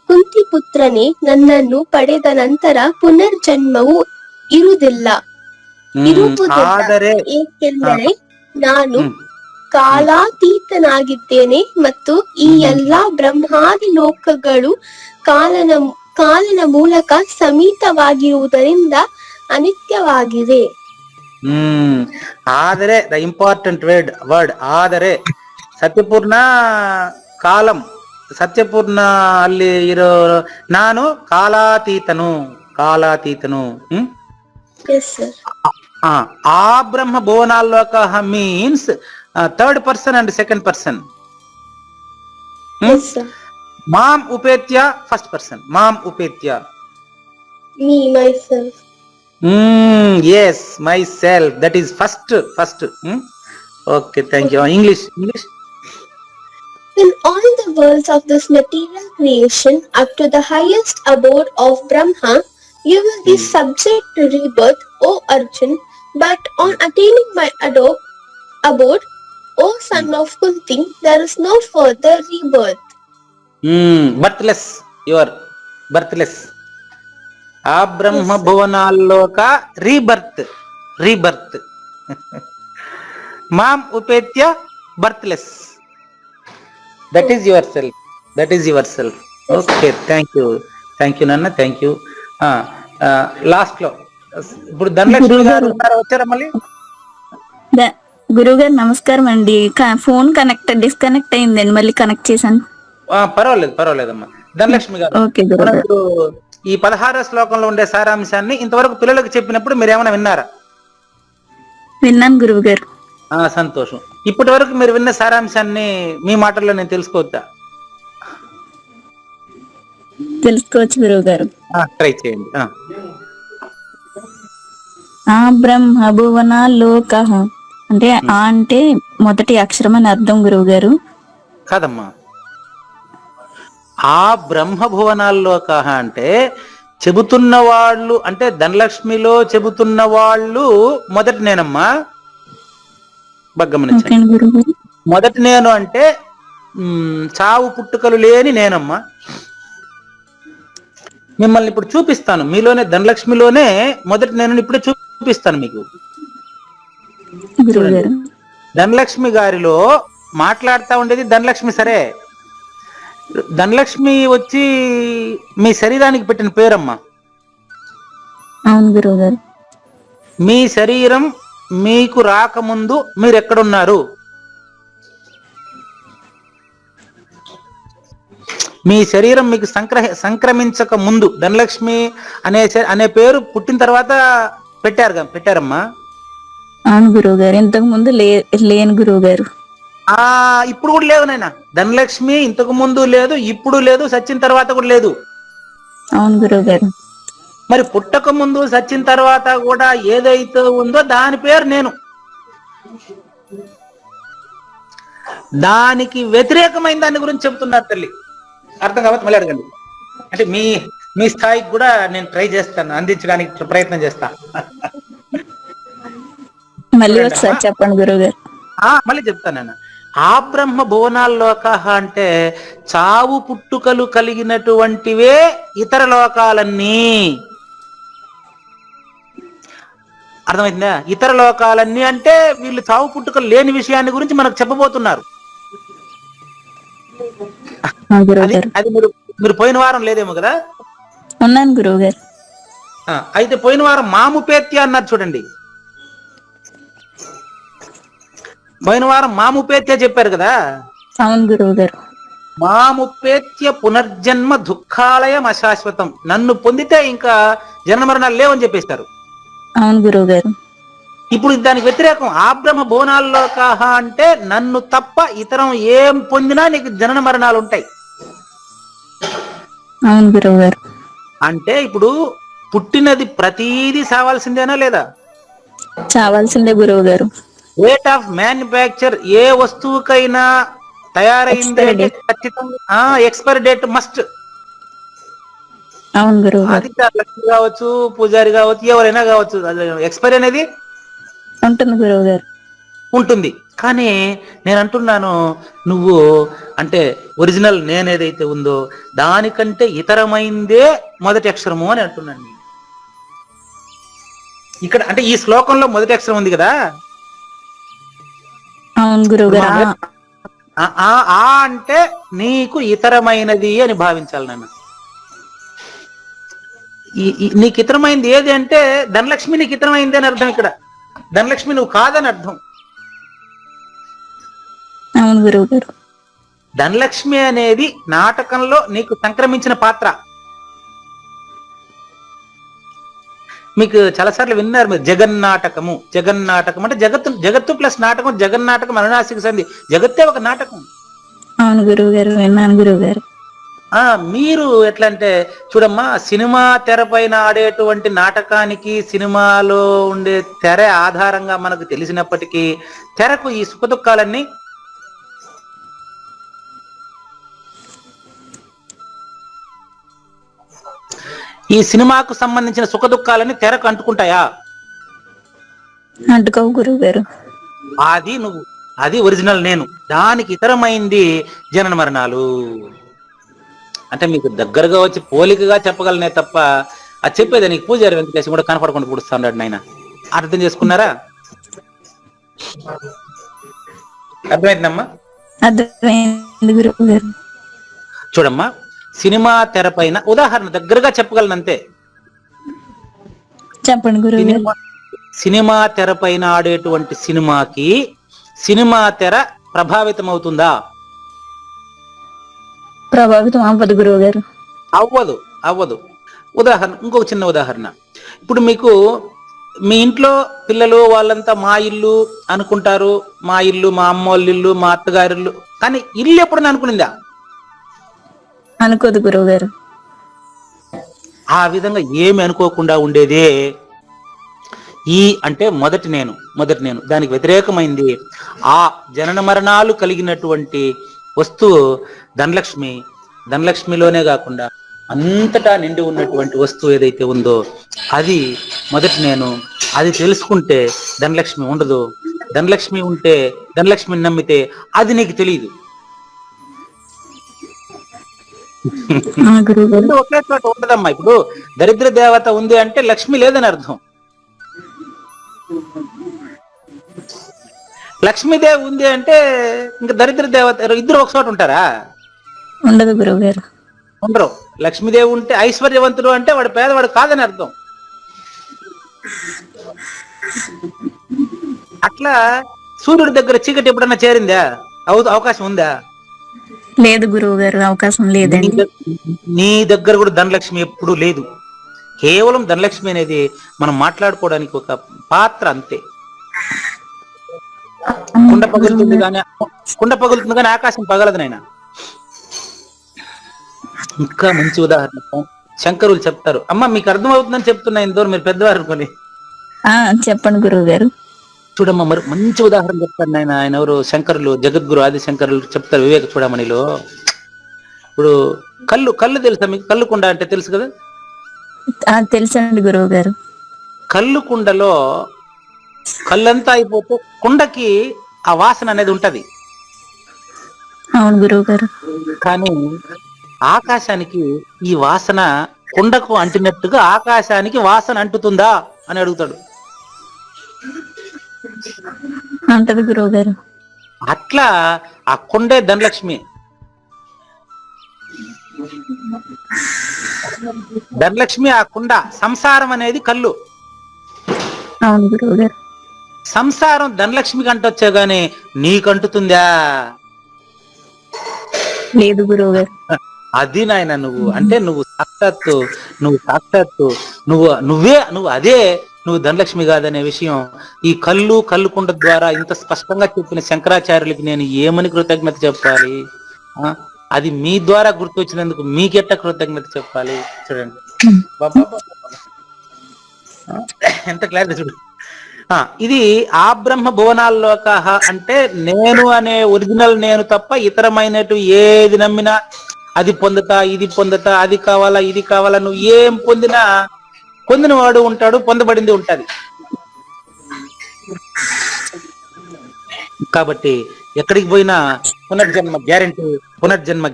ಕುಂತಿಪುತ್ರನೇ, ನನ್ನನ್ನು ಪಡೆದ ನಂತರ ಪುನರ್ಜನ್ಮವು ಇರುವುದಿಲ್ಲ, ಏಕೆಂದರೆ ನಾನು ಕಾಲಾತೀತನಾಗಿದ್ದೇನೆ ಮತ್ತು ಈ ಎಲ್ಲಾ ಬ್ರಹ್ಮಾದಿ ಲೋಕಗಳು ಕಾಲನ ಮೂಲಕ ಸೀಮಿತವಾಗಿರುವುದರಿಂದ ಅನಿತ್ಯವಾಗಿವೆ. ಆದರೆ ದ ಇಂಪಾರ್ಟೆಂಟ್ ವರ್ಡ್ ಆದರೆ ಸತ್ಯಪೂರ್ಣ ಕಾಲಂ ಸತ್ಯಪೂರ್ಣ ಅಲ್ಲಿ ಇರೋ ನಾನು ಕಾಲಾತೀತನು. ಆ ಬ್ರಹ್ಮ ಭುವನಾಲ್లోక means third person and second person. మాం ఉపేత్య ఫస్ట్ పర్సన్. మాం ఉపేత్య me myself. Yes, myself. That is first. Okay, thank you. English. In all the worlds of this material creation, up to the highest abode of Brahma, you will be subject to rebirth, O Arjun. But on attaining my abode, O son of Kunti, there is no further rebirth. Birthless. You are birthless. ఆ బ్రహ్మ భువనాల్లోక rebirth. మాం ఉపేత్య birthless. That is your self. Okay, thank you నాన్న, thank you. Last లో ఇప్పుడు ధనలక్ష్మి గారు వచ్చారా మళ్ళీ? గురువు గారు నమస్కారం అండి. ఫోన్ డిస్కనెక్ట్ అయిందండి, మళ్ళీ కనెక్ట్ చేశాను. పర్వాలేదమ్మా. ధనలక్ష్మి గారు, ఓకే గురువు గారు. ఈ 16వ శ్లోకంలో ఉండే సారాంశాన్ని ఇంతవరకు పిల్లలకు చెప్పినప్పుడు మీరు ఏమైనా విన్నారా? విన్నాను గురువు గారు. సంతోషం. ఇప్పటి వరకు మీరు విన్న సారాంశాన్ని మీ మాటల్లో నేను తెలుసుకోవచ్చా? తెలుసుకోవచ్చు గురువు గారు. ట్రై చేయండి. ఆ బ్రహ్మ భువనాల్లోకః అంటే ఆ అంటే మొదటి అక్షరం అని అర్థం గురువు గారు. కాదమ్మా, ఆ బ్రహ్మభువనాల్లోక అంటే చెబుతున్న వాళ్ళు అంటే ధనలక్ష్మిలో చెబుతున్న వాళ్ళు మొదటి నేనమ్మా. బాగా గమనించండి. ఓకే గురువు గారు. మొదటి నేను అంటే చావు పుట్టుకలు లేని నేనమ్మా. మిమ్మల్ని ఇప్పుడు చూపిస్తాను, మీలోనే ధనలక్ష్మిలోనే మొదటి నేను ఇప్పుడే చూపిస్తాను మీకు. గురువు గారు. ధనలక్ష్మి గారిలో మాట్లాడుతూ ఉండేది ధనలక్ష్మి. సరే, ధనలక్ష్మి వచ్చి మీ శరీరానికి పెట్టిన పేరమ్మా. అవును గురువు గారు. మీ శరీరం మీకు రాకముందు మీరు ఎక్కడున్నారు? మీ శరీరం మీకు సంక్రమించక ముందు ధనలక్ష్మి అనే పేరు పుట్టిన తర్వాత పెట్టారమ్మా. అవును గురువు గారు. ఇంతకు ముందు లేని గురువు గారు. ఇప్పుడు కూడా లేదు నాయన. ధనలక్ష్మి ఇంతకు ముందు లేదు, ఇప్పుడు లేదు, సచ్చిన తర్వాత కూడా లేదు. అవును గురువు గారు. మరి పుట్టక ముందు సచ్చిన తర్వాత కూడా ఏదైతే ఉందో దాని పేరు నేను. దానికి వ్యతిరేకమైన దాని గురించి చెబుతున్నారు తల్లి. అర్థం కాబట్టి మళ్ళీ అడగండి. అంటే మీ స్థాయికి కూడా నేను ట్రై చేస్తాను, అందించడానికి ప్రయత్నం చేస్తా. మళ్ళీ ఒకసారి చెప్పండి గురువు గారు. మళ్ళీ చెప్తాను. ఆ బ్రహ్మ భువనాల్లోక అంటే చావు పుట్టుకలు కలిగినటువంటివే ఇతర లోకాలన్నీ. అర్థమైందా? ఇతర లోకాలన్నీ అంటే వీళ్ళు చావు పుట్టుకలు లేని విషయాన్ని గురించి మనకు చెప్పబోతున్నారు. అది మీరు పోయిన వారం లేదేమో కదా? ఉన్నాను గురువు గారు. అయితే పోయిన వారం మాముపేత్య అన్నారు చూడండి. పోయిన వారం మాముపేత్య చెప్పారు కదా? అవును గురువు గారు. మాముపేత్య పునర్జన్మ దుఃఖాలయం అశాశ్వతం. నన్ను పొందితే ఇంకా జన్మ మరణాలు లేవని చెప్పేశారు. అవును గురువు గారు. ఇప్పుడు దానికి వ్యతిరేకం. ఆ బ్రహ్మ భువనాల్లో అంటే నన్ను తప్ప ఇతరం ఏం పొందినా నీకు జనన మరణాలు ఉంటాయి. అవును గురువు గారు. అంటే ఇప్పుడు పుట్టినది ప్రతీది సావాల్సిందేనా లేదా? చావాల్సిందే గురువు గారు. రేట్ ఆఫ్ మ్యానుఫ్యాక్చర్ ఏ వస్తువుకైనా తయారైంది ఖచ్చితంగా ఎక్స్పైరీ డేట్ మస్ట్. అవును గురువు గారు. అది లక్ష్మి కావచ్చు, పూజారి కావచ్చు, ఎవరైనా కావచ్చు, ఎక్స్పైరీ అనేది ఉంటుంది గురువు గారు. ఉంటుంది. కానీ నేను అంటున్నాను, నువ్వు అంటే ఒరిజినల్ నేనేదైతే ఉందో దానికంటే ఇతరమైందే మొదటి అక్షరము అని అంటున్నాను. ఇక్కడ అంటే ఈ శ్లోకంలో మొదటి అక్షరం ఉంది కదా? అవును గురువు గారు. అంటే నీకు ఇతరమైనది అని భావించాలి నాన్న. నీకు ఇతరమైంది ఏది అంటే ధనలక్ష్మి నీకు ఇతరమైంది అని అర్థం. ఇక్కడ ధనలక్ష్మి నువ్వు కాదని అర్థం. అవును గురువు గారు. ధనలక్ష్మి అనేది నాటకంలో నీకు సంక్రమించిన పాత్ర. మీకు చాలాసార్లు విన్నారు మీరు జగన్నాటకము. జగన్నాటకం అంటే జగత్తు ప్లస్ నాటకం. జగన్నాటకం అనునాసిక సంధి. జగత్తే ఒక నాటకం. అవును గురువు గారు, విన్నాను గురువు గారు. మీరు ఎట్లా అంటే చూడమ్మా, సినిమా తెర పైన ఆడేటువంటి నాటకానికి సినిమాలో ఉండే తెర ఆధారంగా మనకు తెలిసినప్పటికీ తెరకు ఈ సుఖదుఖాలన్నీ ఈ సినిమాకు సంబంధించిన సుఖదుఖాలన్నీ తెరకు అంటుకుంటాయా? అంటుకోవు గురువు గారు. అది ఒరిజినల్ నేను. దానికి ఇతరమైంది జనన మరణాలు. అంటే మీకు దగ్గరగా వచ్చి పోలికగా చెప్పగలనే తప్ప అది చెప్పేది నీకు పూజారి వెంకటేశం కూడా కనపడకుండా పుడుస్తున్నాడు నాయన. అర్థం చేసుకున్నారా? అర్థమైందమ్మా? అర్థమైంది గురువు గారు. చూడమ్మా, సినిమా తెర పైన ఉదాహరణ దగ్గరగా చెప్పగలను అంతే. చెప్పండి గురువు గారు. సినిమా తెర పైన ఆడేటువంటి సినిమాకి సినిమా తెర ప్రభావితం అవుతుందా? ప్రభావితం అవ్వదు గురువు గారు. అవ్వదు. ఉదాహరణ, ఇంకొక చిన్న ఉదాహరణ. ఇప్పుడు మీకు మీ ఇంట్లో పిల్లలు వాళ్ళంతా మా ఇల్లు అనుకుంటారు. మా ఇల్లు, మా అమ్మ వాళ్ళ ఇల్లు, మా అత్తగారి ఇల్లు. కానీ ఇల్లు ఎప్పుడైనా అనుకునిందా? అనుకోదు గురువు గారు. ఆ విధంగా ఏమి అనుకోకుండా ఉండేదే ఈ అంటే మొదటి నేను దానికి వ్యతిరేకమైంది ఆ జనన మరణాలు కలిగినటువంటి వస్తువు ధనలక్ష్మి. ధనలక్ష్మిలోనే కాకుండా అంతటా నిండి ఉన్నటువంటి వస్తువు ఏదైతే ఉందో అది మొదటి నేను. అది తెలుసుకుంటే ధనలక్ష్మి ఉండదు. ధనలక్ష్మి ఉంటే, ధనలక్ష్మిని నమ్మితే అది నీకు తెలియదు. గురువుగారు. ఒకే చోట ఉండదమ్మా. ఇప్పుడు దరిద్ర దేవత ఉంది అంటే లక్ష్మి లేదని అర్థం. లక్ష్మీదేవి ఉంది అంటే ఇంకా దరిద్ర దేవత ఇద్దరు ఒక చోట ఉంటారా? ఉండదు గురువుగారు. ఉండరు. లక్ష్మీదేవి ఉంటే ఐశ్వర్యవంతుడు అంటే వాడు పేదవాడు కాదని అర్థం. అట్లా సూర్యుడి దగ్గర చీకటి ఎప్పుడన్నా చేరిందా? అవకాశం ఉందా? లేదు గురువు గారు, అవకాశం లేదండి. నీ దగ్గర కూడా ధనలక్ష్మి ఎప్పుడు లేదు. కేవలం ధనలక్ష్మి అనేది మనం మాట్లాడుకోవడానికి ఒక పాత్ర అంతే. కుండ పగులుతుంది కానీ ఆకాశం పగలదు నాయన. ఇంకా మంచి ఉదాహరణ శంకరులు చెప్తారు. అమ్మ మీకు అర్థమవుతుందని చెప్తున్నా, ఇందోరు మీరు పెద్దవారు అనుకోని. చెప్పండి గురువు గారు. చూడమ్మా, మరి మంచి ఉదాహరణ చెప్తారు నాయన. ఆయన ఎవరు? శంకరులు, జగద్గురు ఆది శంకరులు చెప్తారు వివేక చూడమణిలో. ఇప్పుడు కళ్ళు తెలుసా మీకు? కళ్ళు కుండ అంటే తెలుసు కదా? తెలుసండి గురువు గారు. కళ్ళు కుండలో కళ్ళంతా అయిపోతే కుండకి ఆ వాసన అనేది ఉంటది. అవును గురువు గారు. కానీ ఆకాశానికి ఈ వాసన కుండకు అంటినట్టుగా ఆకాశానికి వాసన అంటుతుందా అని అడుగుతాడు. అంటది గురువు గారు. అట్లా ఆ కుండే ధనలక్ష్మి. ధనలక్ష్మి ఆ కుండ. సంసారం అనేది కళ్ళు. అవును గురువు గారు. సంసారం ధనలక్ష్మికి అంటొచ్చా గానీ నీకంటుతుందా? లేదు గురువు గారు. అది నాయన నువ్వు అంటే నువ్వు అదే నువ్వు ధనలక్ష్మి కాదనే విషయం ఈ కళ్ళు కుండ ద్వారా ఇంత స్పష్టంగా చెప్పిన శంకరాచార్యులకి నేను ఏమని కృతజ్ఞత చెప్పాలి? అది మీ ద్వారా గుర్తొచ్చినందుకు మీకెట్ట కృతజ్ఞత చెప్పాలి? చూడండి ఎంత క్లారిటీ చూడు. ఇది ఆ బ్రహ్మ భువనాల్లోక అంటే నేను అనే ఒరిజినల్ నేను తప్ప ఇతరమైనటు ఏది నమ్మినా అది పొందుతా, ఇది పొందుతా, అది కావాలా, ఇది కావాలా, నువ్వు ఏం పొందినా పొందిన వాడు ఉంటాడు, పొందబడింది ఉంటది. కాబట్టి ఎక్కడికి పోయినా పునర్జన్మ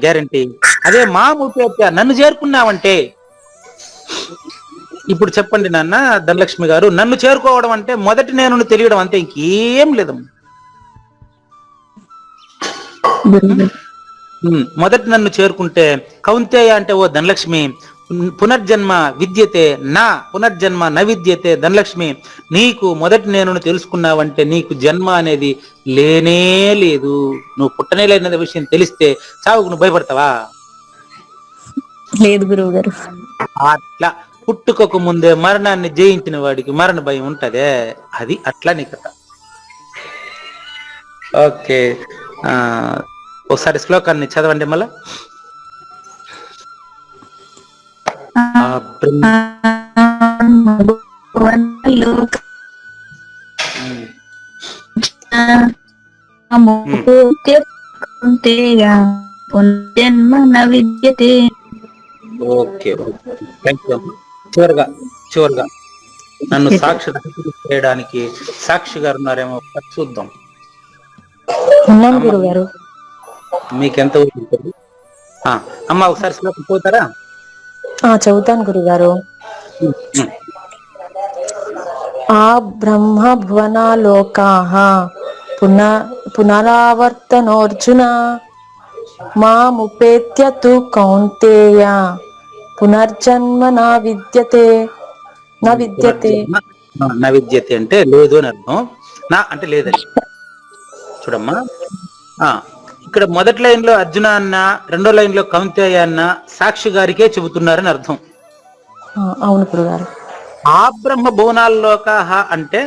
గ్యారంటీ. అదే మామూలు నన్ను చేరుకున్నావంటే, ఇప్పుడు చెప్పండి నాన్న ధనలక్ష్మి గారు, నన్ను చేరుకోవడం అంటే మొదటి నేను తెలియడం అంతే, ఇంకేం లేదమ్మా. మొదటి నన్ను చేరుకుంటే కౌంతేయ అంటే ఓ ధనలక్ష్మి పునర్జన్మ విద్యతే నా పునర్జన్మ నవిద్యతే. ధనలక్ష్మి నీకు మొదటి నేను తెలుసుకున్నావంటే నీకు జన్మ అనేది లేనే లేదు. నువ్వు పుట్టనే లేదనే విషయం తెలిస్తే చావుకు నువ్వు భయపడతావా? లేదు గురువు గారు. అట్లా పుట్టుకకు ముందే మరణాన్ని జయించిన వాడికి మరణ భయం ఉంటదే, అది అట్లా నీ కథ. ఓకే, ఒకసారి శ్లోకాన్ని చదవండి మళ్ళా. ఓకే, చివరిగా నన్ను సాక్షి చేయడానికి సాక్షి గారు ఉన్నారేమో చూద్దాం. గురువు గారు. మీకెంత ఉంటుంది అమ్మ? ఒకసారి శ్లోకం పోతారా? చదువుతాను గురుగారు. ఆ బ్రహ్మ భువనాలోకాః పునరావర్తనోర్జున మాముపేత్య తు కౌంతేయ పునర్జన్మ నా విద్యతే. అంటే లేదు అని అర్థం. నా అంటే లేదని. చూడమ్మా, ఇక్కడ మొదటి లైన్ లో అర్జున అన్న, రెండో లైన్ లో కౌంతేయ అన్న సాక్షి గారికే చెబుతున్నారని అర్థం. అవును గురుగారు. ఆ బ్రహ్మ భువనాల్లోక అంటే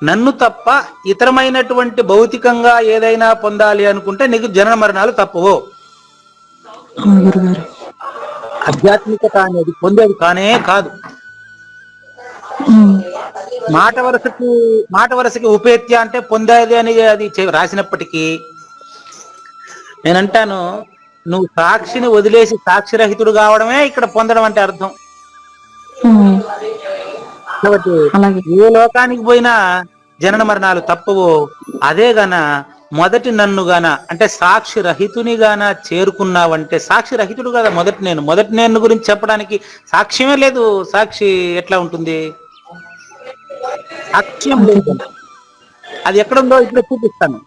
నన్ను తప్ప ఇతరమైనటువంటి భౌతికంగా ఏదైనా పొందాలి అనుకుంటే నీకు జనన మరణాలు తప్పవు. గురుగారు. ఆధ్యాత్మికత అనేది పొందేది కానే కాదు. మాట వరుసకి ఉపేత్య అంటే పొందేది అని అది రాసినప్పటికీ నేనంటాను, నువ్వు సాక్షిని వదిలేసి సాక్షిరహితుడు కావడమే ఇక్కడ పొందడం అంటే అర్థం. కాబట్టి అలాగే. ఏ లోకానికి పోయినా జనన మరణాలు తప్పవు. అదే గాన మొదటి నన్ను గాన అంటే సాక్షి రహితుని గాన చేరుకున్నావంటే, సాక్షి రహితుడు కదా మొదటి నేను గురించి చెప్పడానికి సాక్ష్యమే లేదు. సాక్షి ఎట్లా ఉంటుంది? సాక్ష్యం లేదు. అది ఎక్కడుందో ఇప్పుడు చూపిస్తాను.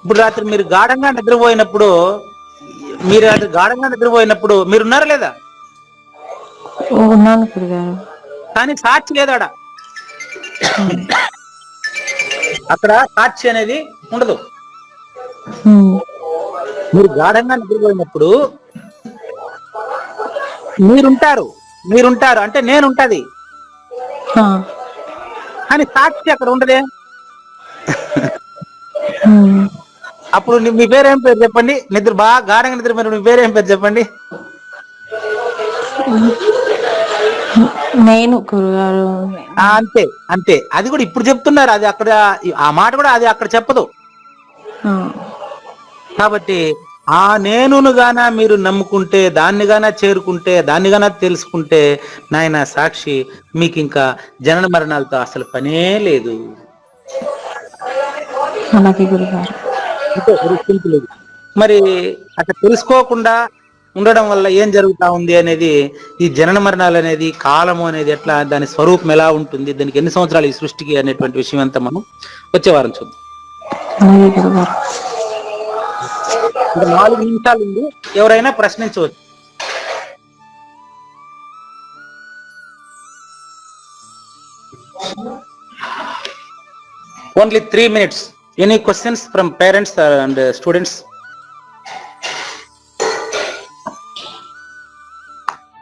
ఇప్పుడు రాత్రి మీరు గాఢంగా నిద్రపోయినప్పుడు మీరున్నారా లేదా? ఉన్నాను గురుగారు. కానీ సాక్షి లేదు ఆడ. అక్కడ సాక్షి అనేది ఉండదు. మీరు గాఢంగా నిద్రపోయినప్పుడు మీరుంటారు అంటే నేనుంటది, కానీ సాక్షి అక్కడ ఉండదే. అప్పుడు మీ పేరేం పేరు చెప్పండి? బాగా గాఢంగా నిద్రపోయినప్పుడు మీ పేరేం పేరు చెప్పండి? నేను గురుగారు. అంతే అంతే. అది కూడా ఇప్పుడు చెప్తున్నారు. అది అక్కడ ఆ మాట కూడా అది అక్కడ చెప్పదు. కాబట్టి ఆ నేనును గాన మీరు నమ్ముకుంటే, దాన్ని గాన చేరుకుంటే, దాన్ని గాన తెలుసుకుంటే, నాయన సాక్షి మీకు ఇంకా జనన మరణాలతో అసలు పనే లేదు. అలాగే గురుగారు. మరి అట్లా తెలుసుకోకుండా ఉండడం వల్ల ఏం జరుగుతా ఉంది అనేది, ఈ జనన మరణాలు అనేది, కాలము అనేది ఎట్లా, దాని స్వరూపం ఎలా ఉంటుంది, దానికి ఎన్ని సంవత్సరాలు ఈ సృష్టికి అనేటువంటి విషయం అంతా మనం వచ్చే వారం చూద్దాం. అలాగే గురుగారు. ఇంకా 4 నిమిషాలు ఉంది. ఎవరైనా ప్రశ్నించవచ్చు. Only 3 minutes. Any questions from parents and students?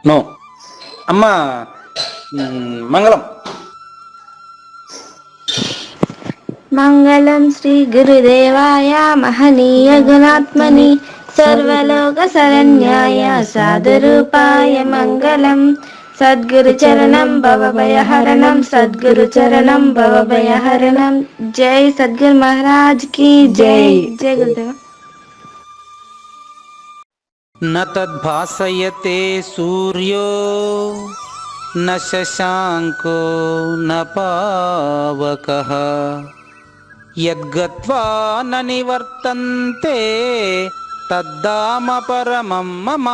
No. అమ్మా మంగళం. మంగళం శ్రీ గురుదేవాయ మహనీయ గుణాత్మని సర్వలోక శరణ్యాయ సాధురూపాయ మంగళం. సద్గురు చరణం భవభయహరణం, సద్గురు చరణం భవభయహరణం. జై సద్గురు మహారాజ్ కి జై. జై గురుదేవ. న తద్భాసయతే సూర్యో న శశాంకో న పావకః యద్గత్వా న నివర్తంతే తద్ధామ పరమం మమ.